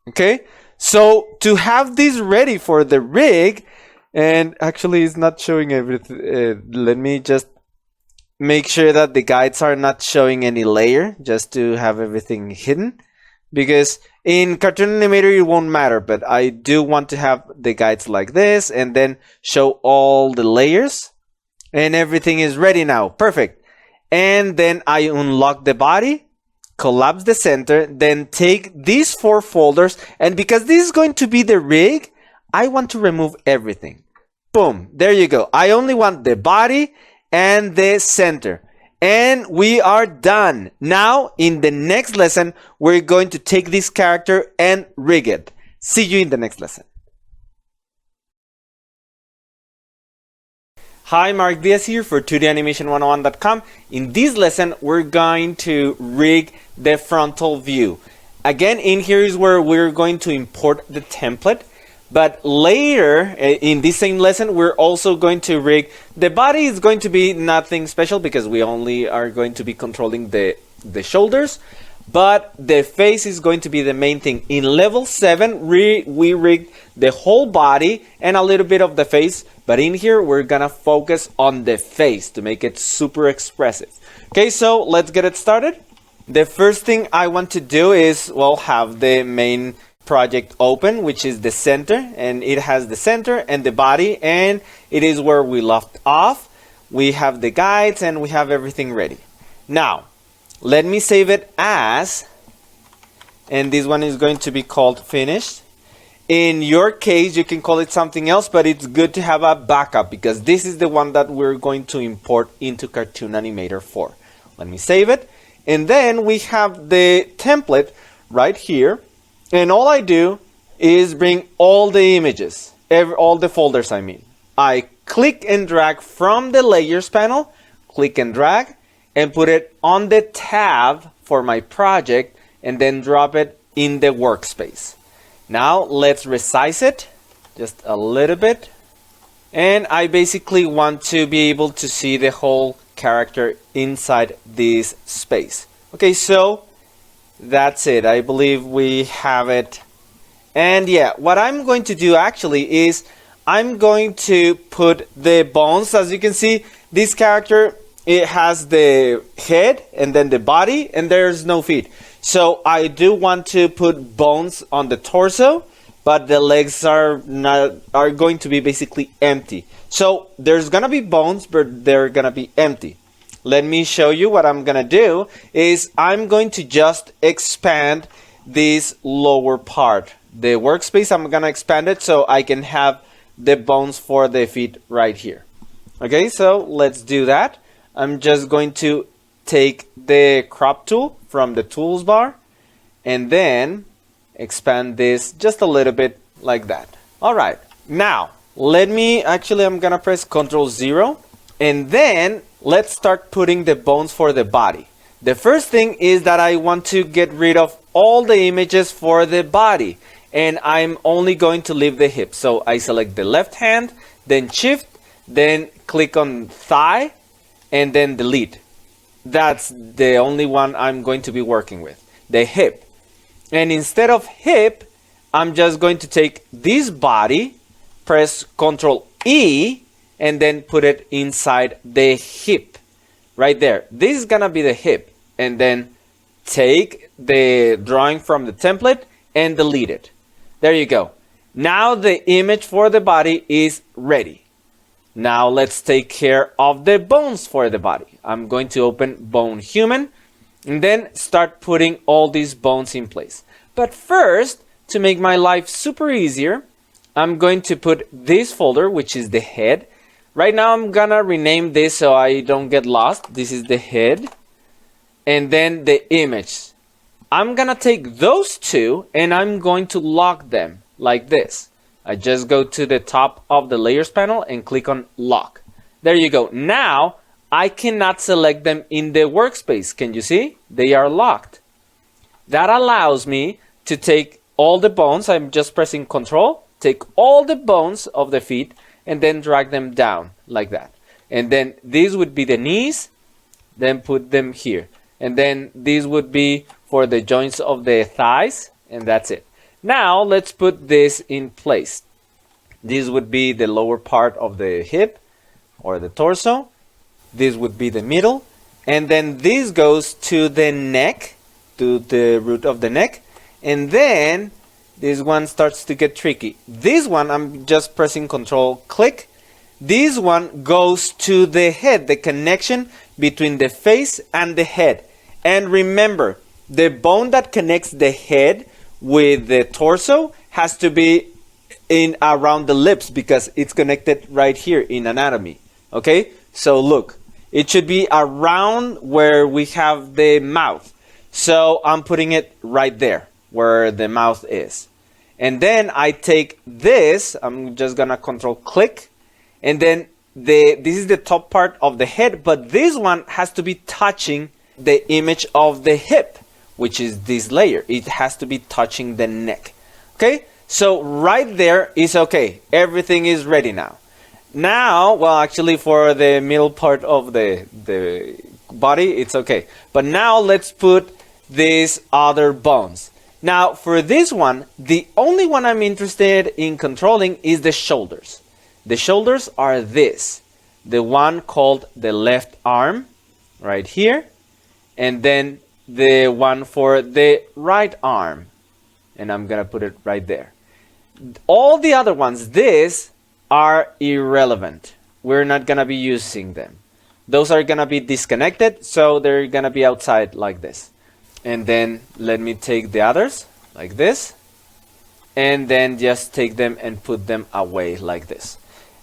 Okay, so to have this ready for the rig, and actually it's not showing everything. Let me just make sure that the guides are not showing any layer, just to have everything hidden. Because in Cartoon Animator, it won't matter, but I do want to have the guides like this and then show all the layers. And everything is ready now. Perfect. And then I unlock the body, collapse the center, then take these 4 folders. And because this is going to be the rig, I want to remove everything. Boom. There you go. I only want the body and the center. And we are done. Now, in the next lesson, we're going to take this character and rig it. See you in the next lesson. Hi, Mark Diaz here for 2danimation101.com. In this lesson, we're going to rig the frontal view. Again, in here is where we're going to import the template. But later, in this same lesson, we're also going to rig. The body is going to be nothing special because we only are going to be controlling the shoulders. But the face is going to be the main thing. In level 7, we rigged the whole body and a little bit of the face. But in here, we're gonna focus on the face to make it super expressive. Okay, so let's get it started. The first thing I want to do is, well, have the main project open, which is the center. And it has the center and the body. And it is where we left off. We have the guides and we have everything ready. Now, let me save it as, and this one is going to be called finished. In your case, you can call it something else, but it's good to have a backup because this is the one that we're going to import into Cartoon Animator 4. Let me save it. And then we have the template right here. And all I do is bring all the images, all the folders I mean. I click and drag from the layers panel, click and drag, and put it on the tab for my project and then drop it in the workspace. Now let's resize it just a little bit. And I basically want to be able to see the whole character inside this space. Okay, so that's it. I believe we have it. And yeah, what I'm going to do actually is I'm going to put the bones. As you can see, this character, it has the head and then the body and there's no feet. So I do want to put bones on the torso, but the legs are going to be basically empty. So there's gonna be bones, but they're gonna be empty. Let me show you what I'm gonna do is I'm going to just expand this lower part. The workspace, I'm gonna expand it so I can have the bones for the feet right here. Okay, so let's do that. I'm just going to take the crop tool from the tools bar and then expand this just a little bit like that. All right, now I'm gonna press Ctrl-0 and then let's start putting the bones for the body. The first thing is that I want to get rid of all the images for the body and I'm only going to leave the hip. So I select the left hand, then shift, then click on thigh and then delete. That's the only one I'm going to be working with, the hip. And instead of hip, I'm just going to take this body, press Ctrl-E, and then put it inside the hip. Right there. This is gonna be the hip. And then take the drawing from the template and delete it. There you go. Now the image for the body is ready. Now let's take care of the bones for the body. I'm going to open Bone Human and then start putting all these bones in place. But first, to make my life super easier, I'm going to put this folder, which is the head. Right now I'm gonna rename this so I don't get lost. This is the head. And then the image. I'm gonna take those two and I'm going to lock them like this. I just go to the top of the layers panel and click on lock. There you go. Now I cannot select them in the workspace. Can you see? They are locked. That allows me to take all the bones. I'm just pressing Control, take all the bones of the feet and then drag them down like that. And then these would be the knees, then put them here. And then these would be for the joints of the thighs and that's it. Now let's put this in place. This would be the lower part of the hip or the torso. This would be the middle. And then this goes to the neck, to the root of the neck. And then this one starts to get tricky. This one, I'm just pressing Control, click. This one goes to the head, the connection between the face and the head. And remember, the bone that connects the head with the torso has to be in around the lips because it's connected right here in anatomy. Okay, so look, it should be around where we have the mouth. So I'm putting it right there where the mouth is. And then I take this, I'm just gonna control click, and then this is the top part of the head, but this one has to be touching the image of the hip, which is this layer. It has to be touching the neck. Okay, so right there is okay. Everything is ready now. Now, well, actually for the middle part of the body, it's okay. But now let's put these other bones. Now, for this one, the only one I'm interested in controlling is the shoulders. The shoulders are this. The one called the left arm, right here. And then the one for the right arm. And I'm going to put it right there. All the other ones, these are irrelevant. We're not going to be using them. Those are going to be disconnected, so they're going to be outside like this. And then let me take the others like this, and then just take them and put them away like this.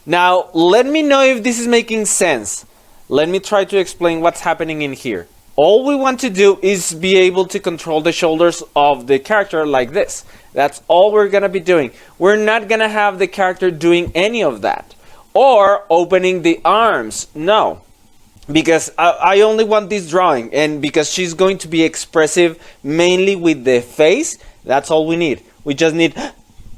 Now let me know if this is making sense. Let me try to explain what's happening in here. All we want to do is be able to control the shoulders of the character like this. That's all we're gonna be doing. We're not gonna have the character doing any of that or opening the arms. No, because I only want this drawing, and because she's going to be expressive mainly with the face. That's all we need. We just need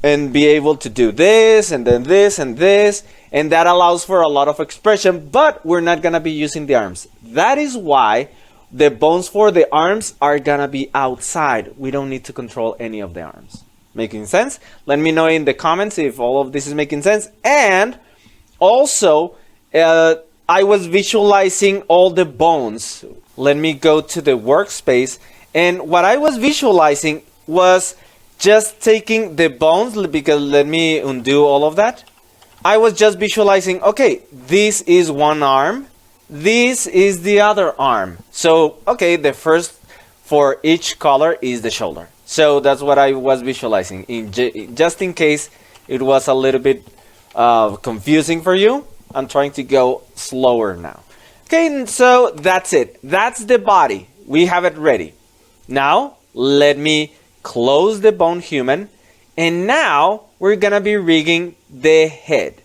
and be able to do this and then this and this, and that allows for a lot of expression, but we're not gonna be using the arms. That is why the bones for the arms are gonna be outside. We don't need to control any of the arms. Making sense? Let me know in the comments if all of this is making sense. And also, I was visualizing all the bones. Let me go to the workspace. And what I was visualizing was just taking the bones, because let me undo all of that. I was just visualizing, okay, this is one arm. This is the other arm. So, okay, the first for each color is the shoulder. So that's what I was visualizing. Just in case it was a little bit confusing for you, I'm trying to go slower now. Okay, so that's it. That's the body. We have it ready. Now, let me close the bone human. And now, we're going to be rigging the head.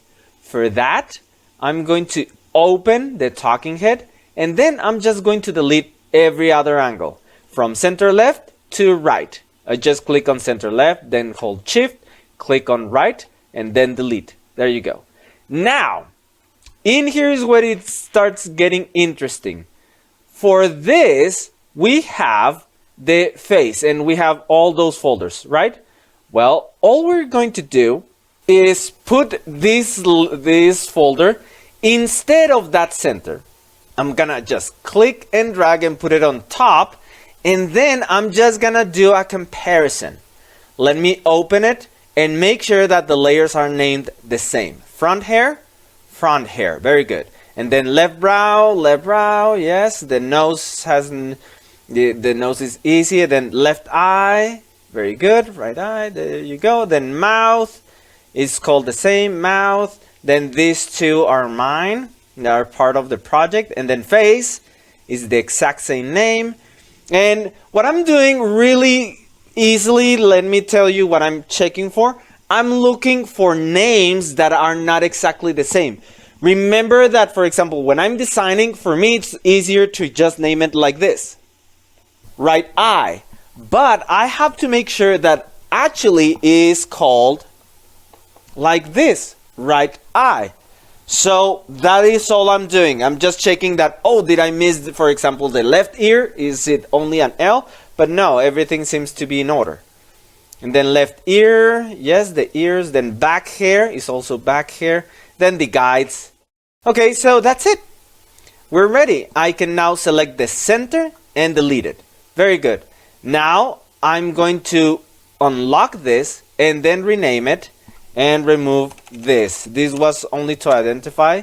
For that, I'm going to open the talking head, and then I'm just going to delete every other angle from center left to right. I just click on center left, then hold shift, click on right, and then delete. There you go. Now, in here is where it starts getting interesting. For this, we have the face, and we have all those folders, right? Well, all we're going to do is put this folder instead of that center. I'm gonna just click and drag and put it on top, and then I'm just gonna do a comparison. Let me open it and make sure that the layers are named the same. Front hair, very good. And then left brow, yes, the nose hasn't, the nose is easy. Then left eye, very good, right eye, there you go. Then mouth is called the same, mouth. Then these two are mine, they are part of the project. And then face is the exact same name. And what I'm doing really easily, let me tell you what I'm checking for. I'm looking for names that are not exactly the same. Remember that, for example, when I'm designing, for me it's easier to just name it like this. Right eye. But I have to make sure that actually is called like this. Right eye. So that is all I'm doing. I'm just checking that, oh, did I miss, for example, the left ear? Is it only an L? But no, everything seems to be in order. And then left ear, yes, the ears. Then back hair is also back hair. Then the guides. Okay, so that's it. We're ready. I can now select the center and delete it. Very good. Now I'm going to unlock this and then rename it. and remove this. This was only to identify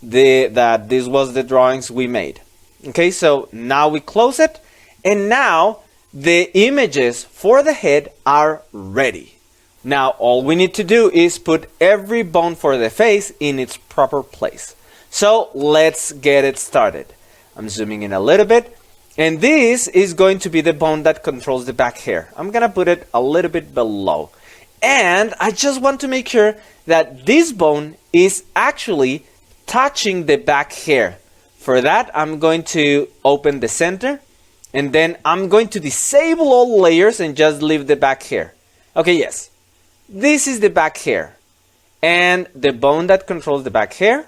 that this was the drawings we made. Okay, so now we close it, and now the images for the head are ready. Now all we need to do is put every bone for the face in its proper place. So let's get it started. I'm zooming in a little bit, and this is going to be the bone that controls the back hair. I'm gonna put it a little bit below, and I just want to make sure that this bone is actually touching the back hair. For that, I'm going to open the center, and then I'm going to disable all layers and just leave the back hair. Okay, yes, this is the back hair, and the bone that controls the back hair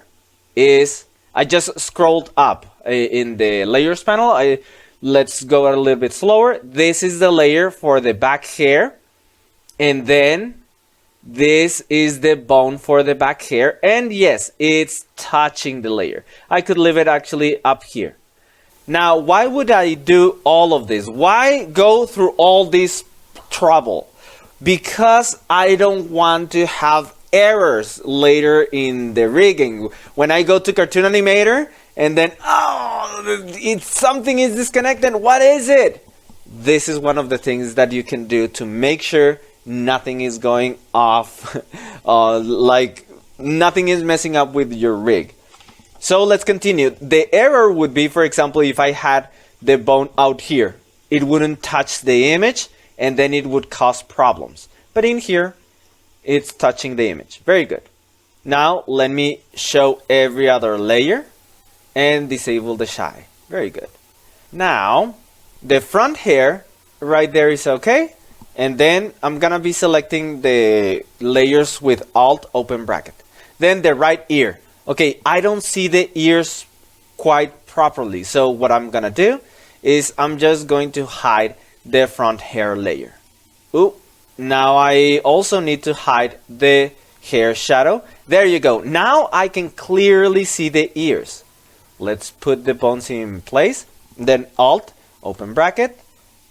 is, I just scrolled up in the layers panel. Let's go a little bit slower. This is the layer for the back hair, and then this is the bone for the back hair, and yes, it's touching the layer. I could leave it actually up here. Now, why would I do all of this? Why go through all this trouble? Because I don't want to have errors later in the rigging. When I go to Cartoon Animator and then, something is disconnected, what is it? This is one of the things that you can do to make sure nothing is going off, like nothing is messing up with your rig. So let's continue. The error would be, for example, if I had the bone out here, it wouldn't touch the image, and then it would cause problems. But in here, it's touching the image. Very good. Now let me show every other layer and disable the shy. Very good. Now the front hair right there is okay. And then I'm gonna be selecting the layers with Alt open bracket. Then the right ear. Okay, I don't see the ears quite properly. So what I'm gonna do is I'm just going to hide the front hair layer. Ooh, now I also need to hide the hair shadow. There you go. Now I can clearly see the ears. Let's put the bones in place. Then Alt open bracket,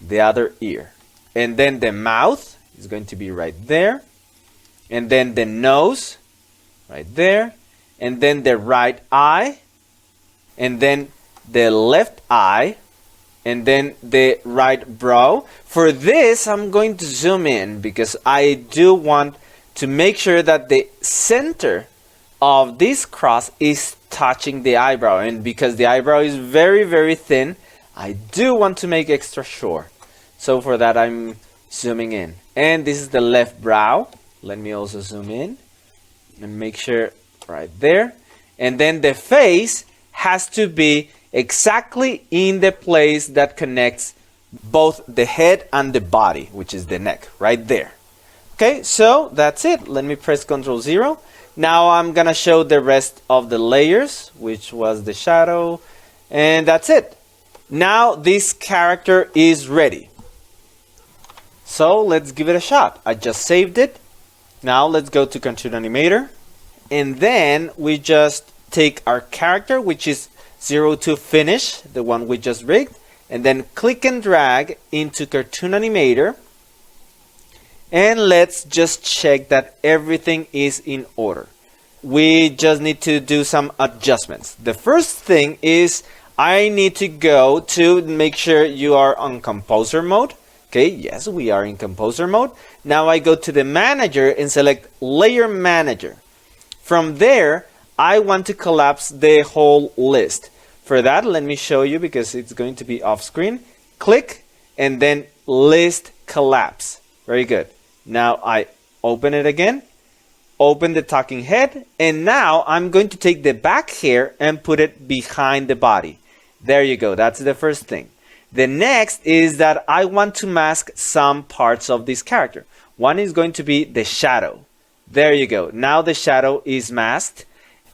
the other ear. And then the mouth is going to be right there. And then the nose, right there. And then the right eye. And then the left eye. And then the right brow. For this, I'm going to zoom in because I do want to make sure that the center of this cross is touching the eyebrow. And because the eyebrow is very, very thin, I do want to make extra sure. So for that, I'm zooming in. And this is the left brow. Let me also zoom in and make sure right there. And then the face has to be exactly in the place that connects both the head and the body, which is the neck, right there. Okay, so that's it. Let me press Ctrl 0. Now I'm gonna show the rest of the layers, which was the shadow, and that's it. Now this character is ready. So let's give it a shot. I just saved it. Now let's go to Cartoon Animator. And then we just take our character, which is 02 Finish, the one we just rigged. And then click and drag into Cartoon Animator. And let's just check that everything is in order. We just need to do some adjustments. The first thing is I need to go to make sure you are on Composer mode. Okay, yes, we are in Composer mode. Now I go to the Manager and select Layer Manager. From there, I want to collapse the whole list. For that, let me show you because it's going to be off screen. Click and then List Collapse. Very good. Now I open it again. Open the talking head. And now I'm going to take the back hair and put it behind the body. There you go. That's the first thing. The next is that I want to mask some parts of this character. One is going to be the shadow. There you go. Now the shadow is masked.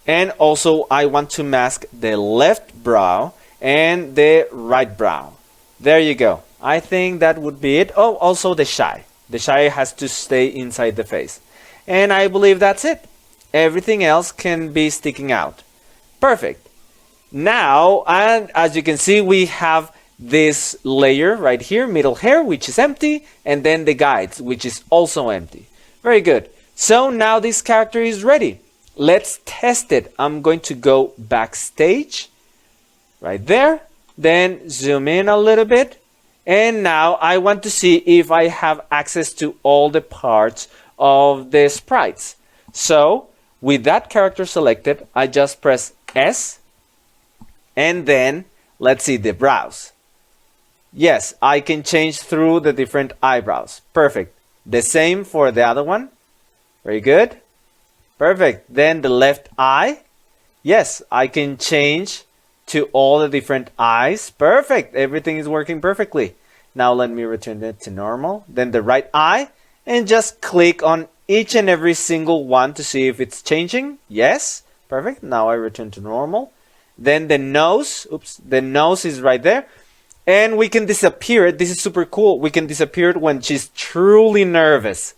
And also I want to mask the left brow and the right brow. There you go. I think that would be it. Oh, also the shy. The shy has to stay inside the face. And I believe that's it. Everything else can be sticking out. Perfect. Now, and as you can see, we have this layer right here, middle hair, which is empty, and then the guides, which is also empty. Very good. So now this character is ready. Let's test it. I'm going to go backstage right there, then zoom in a little bit, and now I want to see if I have access to all the parts of the sprites. So with that character selected, I just press S, and then let's see the brows. Yes, I can change through the different eyebrows. Perfect. The same for the other one. Very good. Perfect. Then the left eye. Yes, I can change to all the different eyes. Perfect. Everything is working perfectly. Now let me return it to normal. Then the right eye, and just click on each and every single one to see if it's changing. Yes. Perfect. Now I return to normal. Then the nose. Oops. The nose is right there. And we can disappear it. This is super cool. We can disappear it when she's truly nervous.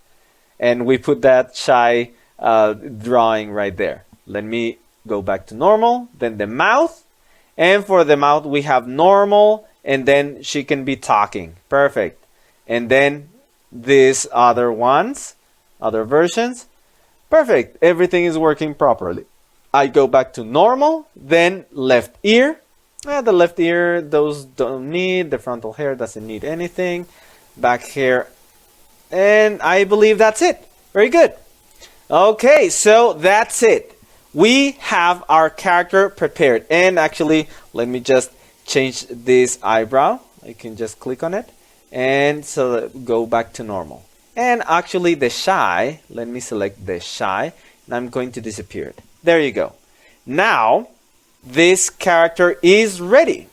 And we put that shy drawing right there. Let me go back to normal. Then the mouth. And for the mouth, we have normal. And then she can be talking. Perfect. And then these other ones, other versions. Perfect. Everything is working properly. I go back to normal. Then left ear. The left ear, those don't need. The frontal hair doesn't need anything. Back hair. And I believe that's it. Very good. Okay, so that's it. We have our character prepared. And actually, let me just change this eyebrow. I can just click on it. And so go back to normal. And actually the shy, let me select the shy. And I'm going to disappear it. There you go. Now, this character is ready.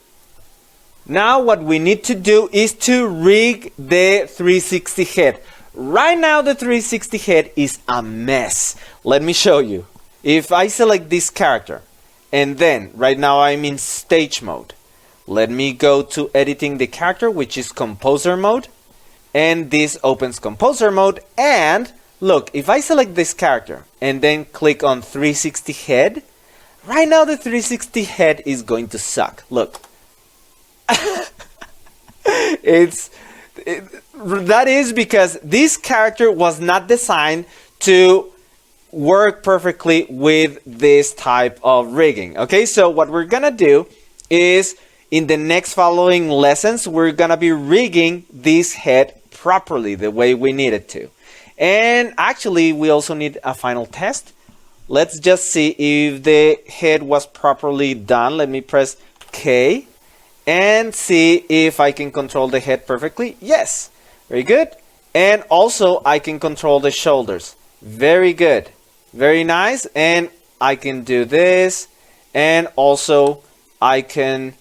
Now what we need to do is to rig the 360 head. Right now the 360 head is a mess. Let me show you. If I select this character, and then right now I'm in stage mode. Let me go to editing the character, which is composer mode. And this opens composer mode. And look, if I select this character and then click on 360 head, right now the 360 head is going to suck. Look. That is because this character was not designed to work perfectly with this type of rigging. Okay, so what we're gonna do is in the next following lessons, we're gonna be rigging this head properly the way we need it to. And actually, we also need a final test. Let's just see if the head was properly done. Let me press K and see if I can control the head perfectly. Yes, very good. And also I can control the shoulders. Very good. Very nice. And I can do this. And also I can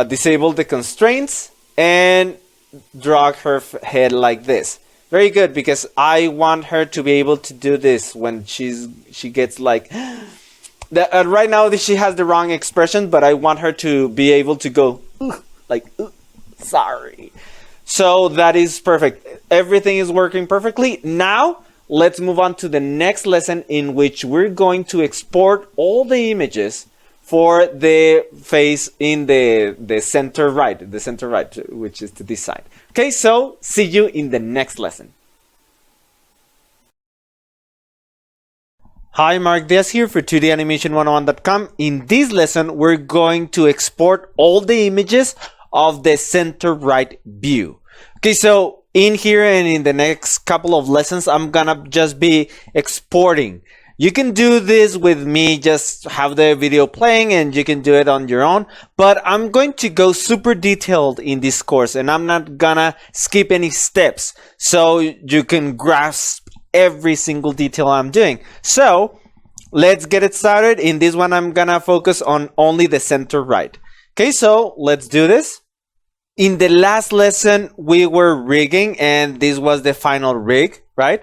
disable the constraints and drag her head like this. Very good, because I want her to be able to do this when she gets like right now she has the wrong expression, but I want her to be able to go like sorry. So that is perfect. Everything is working perfectly. Now let's move on to the next lesson, in which we're going to export all the images for the face in the center right, which is to this side. Okay, so see you in the next lesson. Hi, Mark Diaz here for 2danimation101.com. In this lesson, we're going to export all the images of the center right view. Okay, so in here and in the next couple of lessons, I'm gonna just be exporting. You can do this with me, just have the video playing and you can do it on your own. But I'm going to go super detailed in this course and I'm not gonna skip any steps so you can grasp every single detail I'm doing. So let's get it started. In this one, I'm gonna focus on only the center right. Okay, so let's do this. In the last lesson, we were rigging and this was the final rig, right?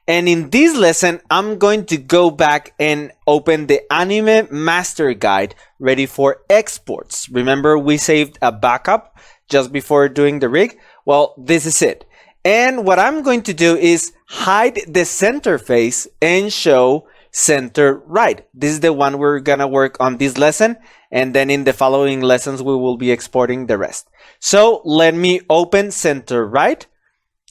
And in this lesson, I'm going to go back and open the Anime Master Guide ready for exports. Remember, we saved a backup just before doing the rig? Well, this is it. And what I'm going to do is hide the center face and show center right. This is the one we're gonna work on this lesson. And then in the following lessons, we will be exporting the rest. So let me open center right.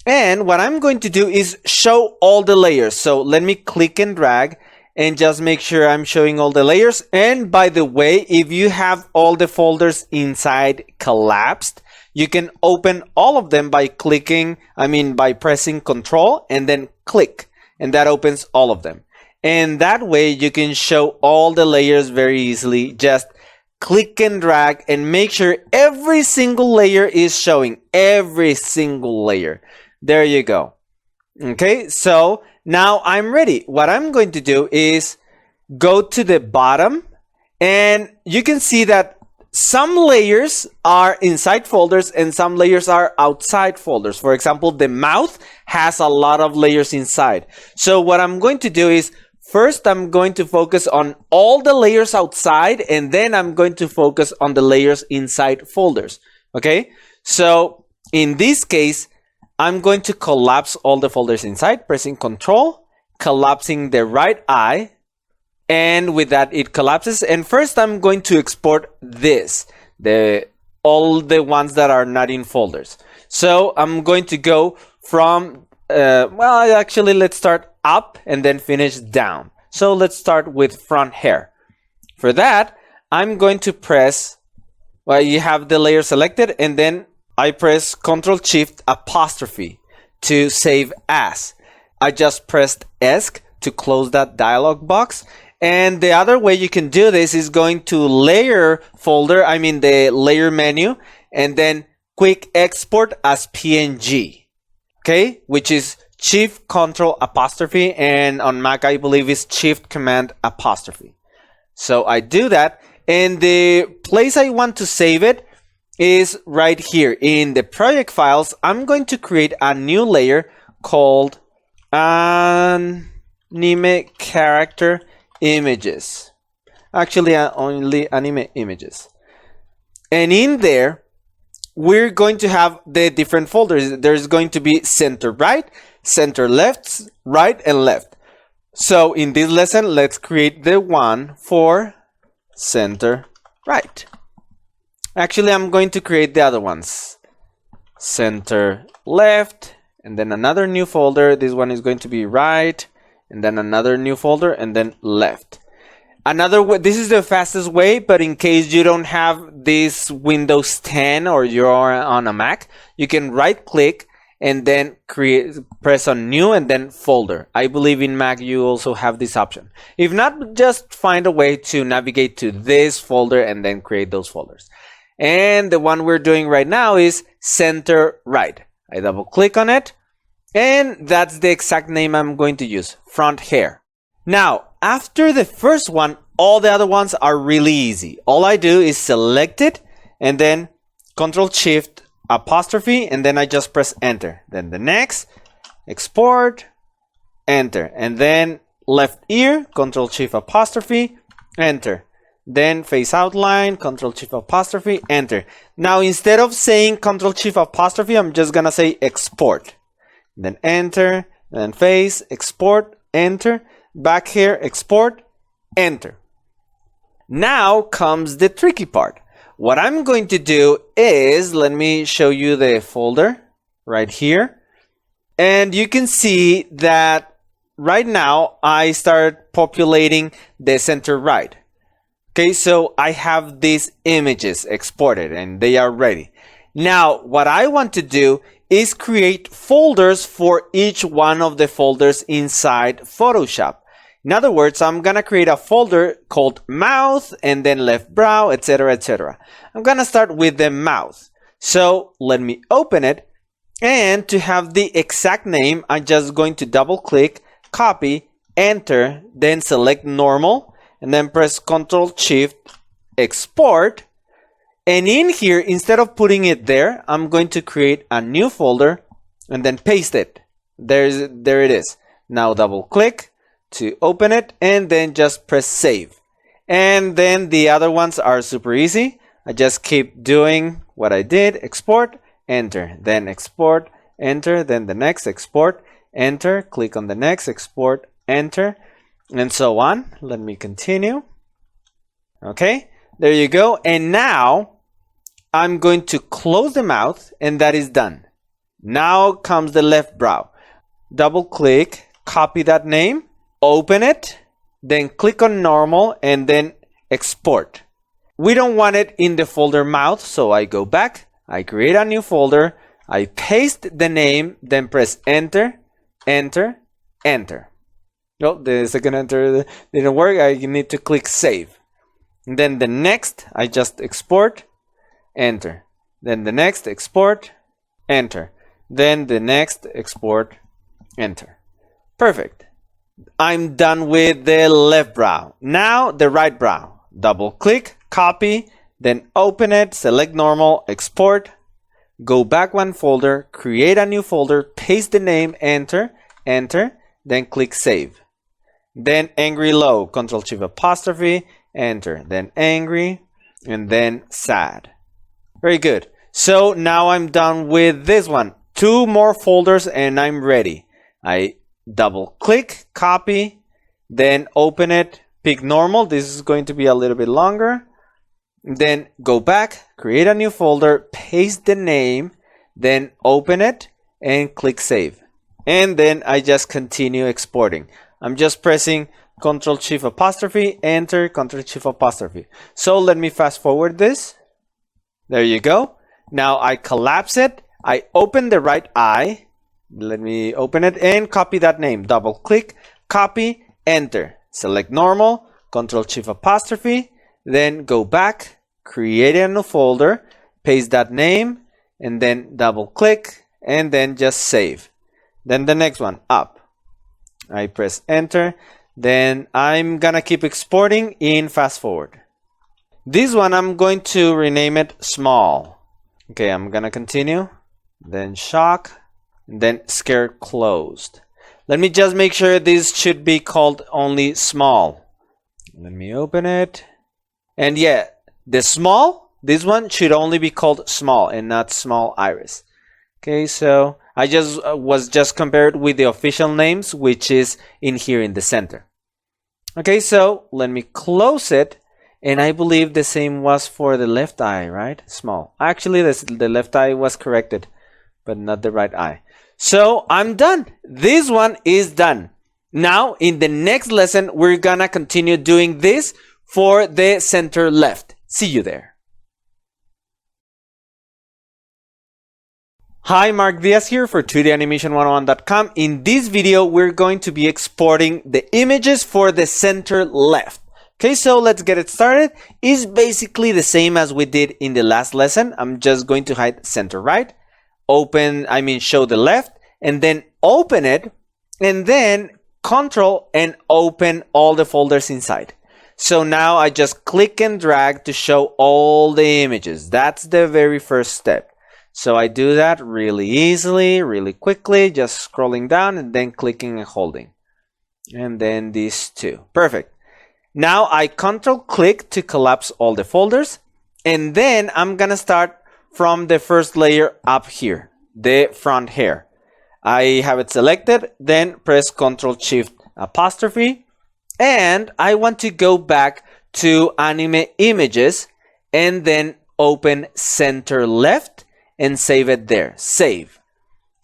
And what I'm going to do is show all the layers. So let me click and drag and just make sure I'm showing all the layers. And by the way, if you have all the folders inside collapsed, you can open all of them by by pressing Control and then click, and that opens all of them. And that way you can show all the layers very easily. Just click and drag and make sure every single layer is showing, every single layer. There you go. Okay, so now I'm ready. What I'm going to do is go to the bottom, and you can see that some layers are inside folders and some layers are outside folders. For example, the mouth has a lot of layers inside. So what I'm going to do is first I'm going to focus on all the layers outside, and then I'm going to focus on the layers inside folders. Okay, so in this case, I'm going to collapse all the folders inside, pressing Control, collapsing the right eye, and with that it collapses. And first I'm going to export this, all the ones that are not in folders. So I'm going to go from, actually let's start up and then finish down. So let's start with front hair. For that, I'm going to press, you have the layer selected, and then I press Ctrl-Shift-apostrophe to save as. I just pressed ESC to close that dialog box. And the other way you can do this is going to layer folder, the layer menu, and then quick export as PNG. Okay, which is Shift Ctrl-apostrophe, and on Mac I believe is Shift Command-apostrophe. So I do that, and the place I want to save it is right here in the project files. I'm going to create a new layer called Anime Character Images. Actually, only Anime Images. And in there, we're going to have the different folders. There's going to be center right, center left, right, and left. So in this lesson, let's create the one for center right. Actually, I'm going to create the other ones. Center left, and then another new folder. This one is going to be right, and then another new folder, and then left. Another way, this is the fastest way, but in case you don't have this Windows 10 or you're on a Mac, you can right click and then press on new and then folder. I believe in Mac you also have this option. If not, just find a way to navigate to this folder and then create those folders. And the one we're doing right now is center right. I double click on it, and that's the exact name I'm going to use, front hair. Now, after the first one, all the other ones are really easy. All I do is select it and then Ctrl-Shift-apostrophe, and then I just press enter. Then the next, export, enter, and then left ear, Ctrl-Shift-apostrophe, enter. Then face outline, Ctrl-Shift-apostrophe, enter. Now, instead of saying Ctrl-Shift-apostrophe, I'm just gonna say export. Then enter, then face, export, enter, back here, export, enter. Now comes the tricky part. What I'm going to do is, let me show you the folder right here. And you can see that right now I start populating the center right. Okay, so I have these images exported and they are ready. Now, what I want to do is create folders for each one of the folders inside Photoshop. In other words, I'm gonna create a folder called mouth and then left brow, etc., etc. I'm gonna start with the mouth. So let me open it, and to have the exact name, I'm just going to double click, copy, enter, then select normal, and then press Ctrl-Shift, export. And in here, instead of putting it there, I'm going to create a new folder and then paste it. There it is. Now double click to open it, and then just press save. And then the other ones are super easy. I just keep doing what I did, export, enter, then export, enter, then the next, export, enter, click on the next, export, enter, and so on. Let me continue. Okay, there you go. And now I'm going to close the mouth, and that is done. Now comes the left brow. Double click, copy that name, open it, then click on normal and then export. We don't want it in the folder mouth, so I go back, I create a new folder, I paste the name, then press enter, enter, enter. No, the second enter didn't work. I need to click save. And then the next, I just export, enter. Then the next, export, enter. Then the next, export, enter. Perfect. I'm done with the left brow. Now the right brow. Double click, copy, then open it, select normal, export, go back one folder, create a new folder, paste the name, enter, enter, then click save. Then angry low, Control Shift apostrophe, enter, then angry, and then sad. Very good. So now I'm done with this one. 2 more folders and I'm ready. I double click, copy, then open it, pick normal. This is going to be a little bit longer. Then go back, create a new folder, paste the name, then open it and click save. And then I just continue exporting. I'm just pressing Control Shift apostrophe, enter, Control Shift apostrophe. So let me fast forward this. There you go. Now I collapse it. I open the right eye. Let me open it and copy that name. Double click, copy, enter. Select normal, Control Shift apostrophe, then go back, create a new folder, paste that name, and then double click, and then just save. Then the next one, up. I press enter. Then I'm gonna keep exporting in fast forward. This one I'm going to rename it small. Okay, I'm gonna continue. Then shock, and then scare closed. Let me just make sure this should be called only small. Let me open it. And yeah, the small, this one should only be called small and not small iris. Okay, so I was just compared with the official names, which is in here in the center. Okay, so let me close it. And I believe the same was for the left eye, right? Small. Actually, the left eye was corrected, but not the right eye. So I'm done. This one is done. Now, in the next lesson, we're gonna continue doing this for the center left. See you there. Hi, Mark Diaz here for 2danimation101.com. In this video, we're going to be exporting the images for the center left. Okay, so let's get it started. It's basically the same as we did in the last lesson. I'm just going to hide center right, show the left, and then open it, and then control and open all the folders inside. So now I just click and drag to show all the images. That's the very first step. So I do that really easily, really quickly, just scrolling down and then clicking and holding. And then these two. Perfect. Now I control click to collapse all the folders. And then I'm gonna start from the first layer up here, the front hair. I have it selected, then press Control Shift apostrophe. And I want to go back to anime images and then open center left and save it there. Save.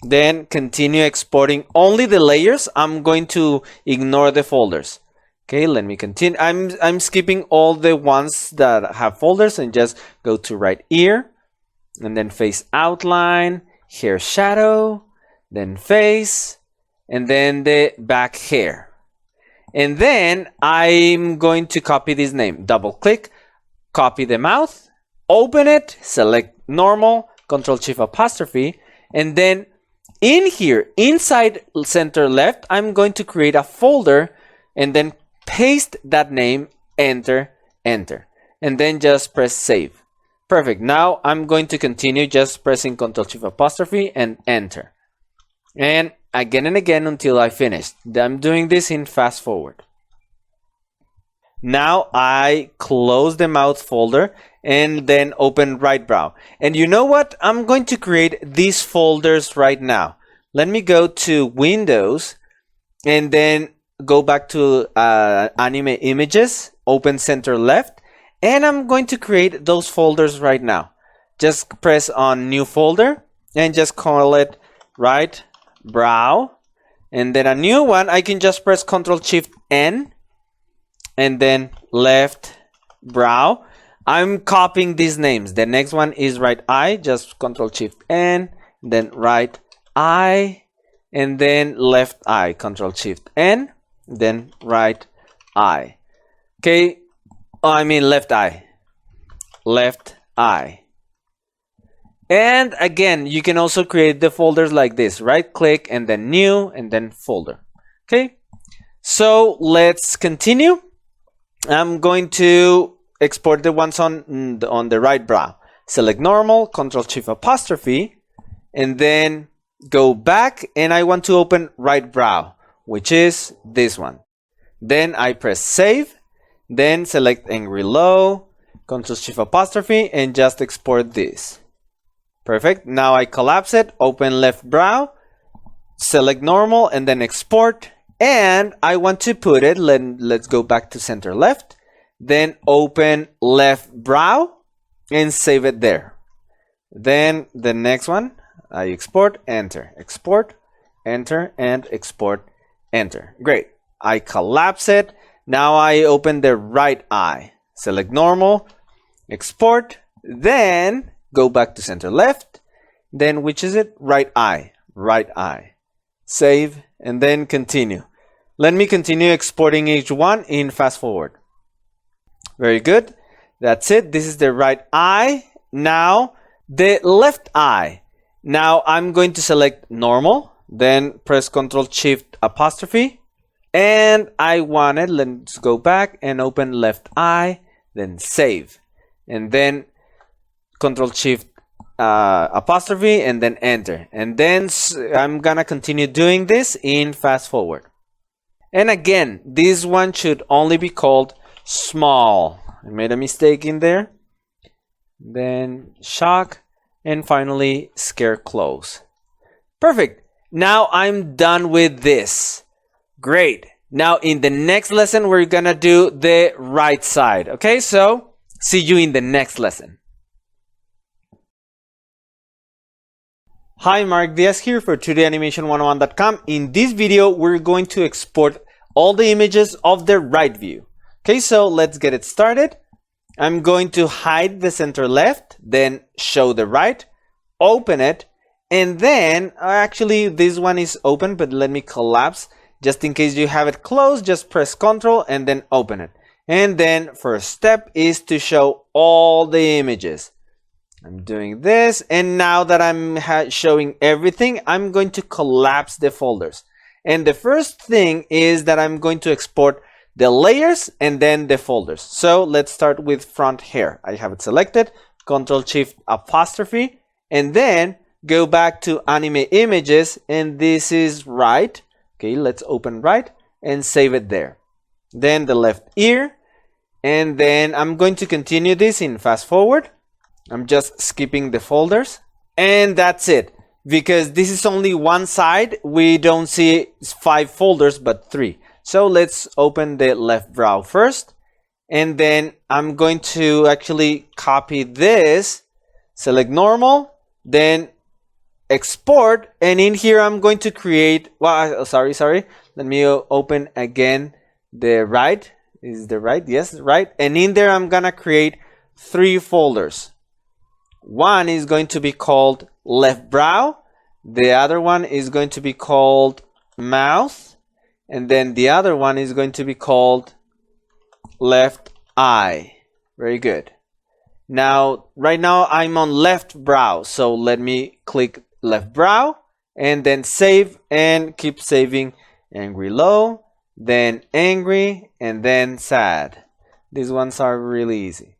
Then continue exporting only the layers. I'm going to ignore the folders. Okay, let me continue. I'm skipping all the ones that have folders and just go to right ear and then face outline, hair shadow, then face, and then the back hair. And then I'm going to copy this name. Double click, copy the mouth, open it, select normal, Control Shift apostrophe, and then in here, inside center left, I'm going to create a folder and then paste that name, enter, enter, and then just press save. Perfect. Now I'm going to continue just pressing Control Shift apostrophe and enter. And again until I finish. I'm doing this in fast forward. Now I close the mouth folder and then open right brow. And you know what? I'm going to create these folders right now. Let me go to Windows and then go back to anime images, open center left, and I'm going to create those folders right now. Just press on new folder and just call it right brow, and then a new one, I can just press Ctrl Shift N, and then left brow. I'm copying these names. The next one is right eye, just Ctrl Shift N, then right eye, and then left eye, Ctrl Shift N, then right eye. Okay, I mean left eye, left eye. And again, you can also create the folders like this. Right click and then new and then folder. Okay, so let's continue. I'm going to export the ones on the right brow. Select normal, Ctrl Shift apostrophe, and then go back, and I want to open right brow, which is this one. Then I press save, then select angry low, Ctrl Shift apostrophe, and just export this. Perfect. Now I collapse it, open left brow, select normal, and then export. And I want to put it, let's go back to center left, then open left brow and save it there. Then the next one, I export, enter, and export, enter. Great. I collapse it. Now I open the right eye, select normal, export, then go back to center left, then which is it? Right eye, save, and then continue. Let me continue exporting each one in fast forward. Very good. That's it. This is the right eye. Now the left eye. Now I'm going to select normal, then press Ctrl Shift apostrophe, and I want it. Let's go back and open left eye, then save, and then Ctrl Shift apostrophe, and then enter. And then I'm gonna continue doing this in fast forward. And again, this one should only be called small. I made a mistake in there. Then shock, and finally scare close. Perfect. Now I'm done with this. Great. Now in the next lesson, we're gonna do the right side. Okay, so see you in the next lesson. Hi, Mark Diaz here for 3danimation101.com. In this video, we're going to export all the images of the right view. Okay, so let's get it started. I'm going to hide the center left, then show the right, open it, and then actually this one is open, but let me collapse. Just in case you have it closed, just press Ctrl and then open it. And then first step is to show all the images. I'm doing this, and now that I'm showing everything, I'm going to collapse the folders. And the first thing is that I'm going to export the layers and then the folders. So let's start with front hair. I have it selected, Ctrl Shift apostrophe, and then go back to anime images, and this is right. Okay, let's open right and save it there. Then the left ear, and then I'm going to continue this in fast forward. I'm just skipping the folders, and that's it. Because this is only one side, we don't see 5 folders, but 3. So let's open the left brow first, and then I'm going to actually copy this, select normal, then export, and in here I'm going to create, well, sorry, let me open again the right. Is the right? Yes, right. And in there I'm gonna create 3 folders. One is going to be called left brow, the other one is going to be called mouth, and then the other one is going to be called left eye. Very good. Now, right now I'm on left brow, so let me click left brow and then save and keep saving. Angry low, then angry, and then sad. These ones are really easy.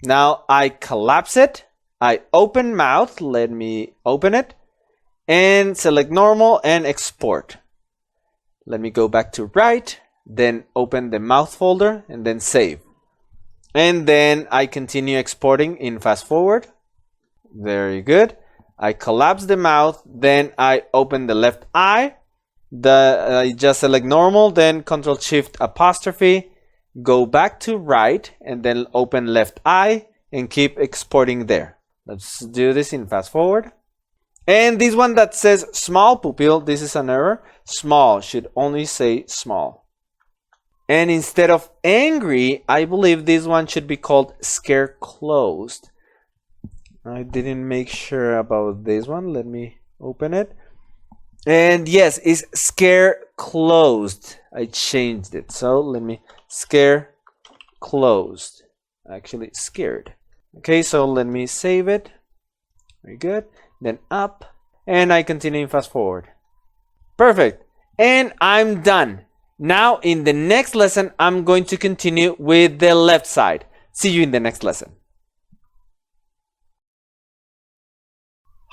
Now I collapse it. I open mouth, let me open it, and select normal and export. Let me go back to right, then open the mouth folder and then save. And then I continue exporting in fast forward. Very good. I collapse the mouth, then I open the left eye. I just select normal, then Ctrl Shift apostrophe, go back to right, and then open left eye and keep exporting there. Let's do this in fast forward. And this one that says small pupil, this is an error. Small should only say small. And instead of angry, I believe this one should be called scare closed. I didn't make sure about this one. Let me open it. And yes, it's scare closed. I changed it. So let me scare closed. Actually scared. Okay, so let me save it. Very good. Then up. And I continue fast forward. Perfect. And I'm done. Now in the next lesson, I'm going to continue with the left side. See you in the next lesson.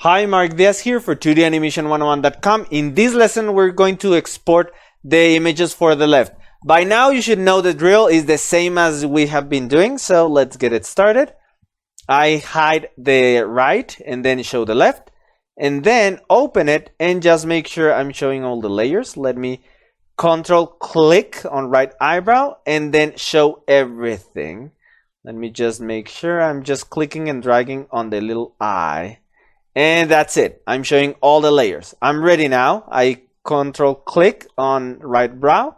Hi, Mark Diaz here for 2danimation101.com. In this lesson, we're going to export the images for the left. By now, you should know the drill is the same as we have been doing. So let's get it started. I hide the right and then show the left. And then open it and just make sure I'm showing all the layers. Let me Control click on right eyebrow and then show everything. Let me just make sure I'm just clicking and dragging on the little eye. And that's it. I'm showing all the layers. I'm ready now. I control click on right brow.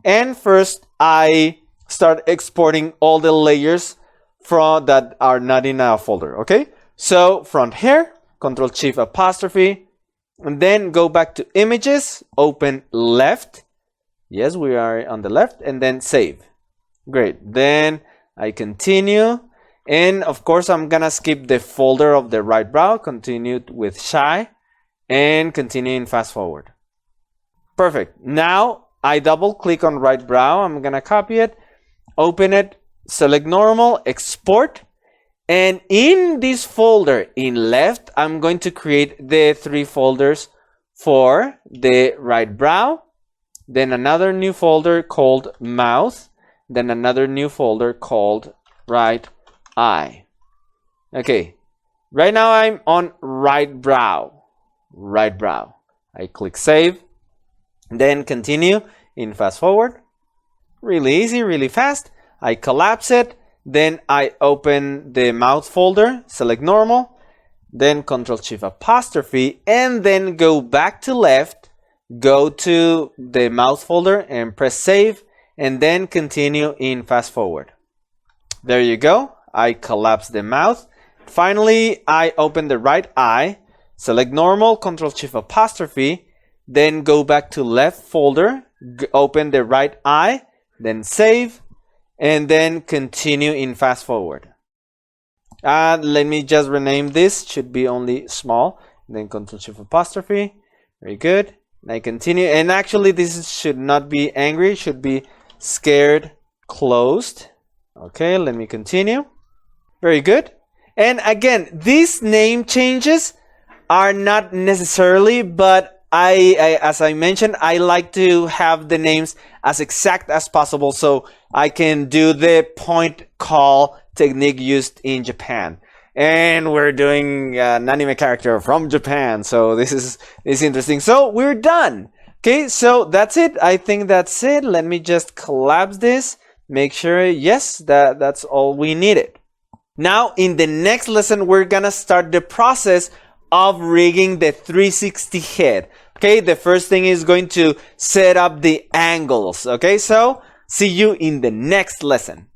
And first I start exporting all the layers from that are not in a folder. Okay. So front hair, Control Shift apostrophe, and then go back to images, open left. Yes, we are on the left, and then save. Great. Then I continue. And of course, I'm gonna skip the folder of the right brow, continue with shy, and continue in fast forward. Perfect. Now I double click on right brow. I'm gonna copy it, open it, select normal, export. And in this folder in left, I'm going to create the 3 folders for the right brow, then another new folder called mouth, then another new folder called right eye. Okay, right now I'm on right brow. Right brow. I click save, then continue in fast forward. Really easy, really fast. I collapse it, then I open the mouth folder, select normal, then Control Shift apostrophe, and then go back to left, go to the mouth folder and press save, and then continue in fast forward. There you go. I collapse the mouth. Finally, I open the right eye, select normal, Control Shift apostrophe, then go back to left folder, open the right eye, then save, and then continue in fast forward. Let me just rename this. Should be only small. Then Control Shift apostrophe. Very good. I continue. And actually, this should not be angry. It should be scared closed. Okay, let me continue. Very good. And again, these name changes are not necessarily, but as I mentioned, I like to have the names as exact as possible so I can do the point call technique used in Japan. And we're doing an anime character from Japan, so this is interesting. So we're done. Okay, so that's it. I think that's it. Let me just collapse this. Make sure, yes, that's all we needed. Now, in the next lesson, we're gonna start the process of rigging the 360 head. Okay, the first thing is going to set up the angles. Okay, so see you in the next lesson.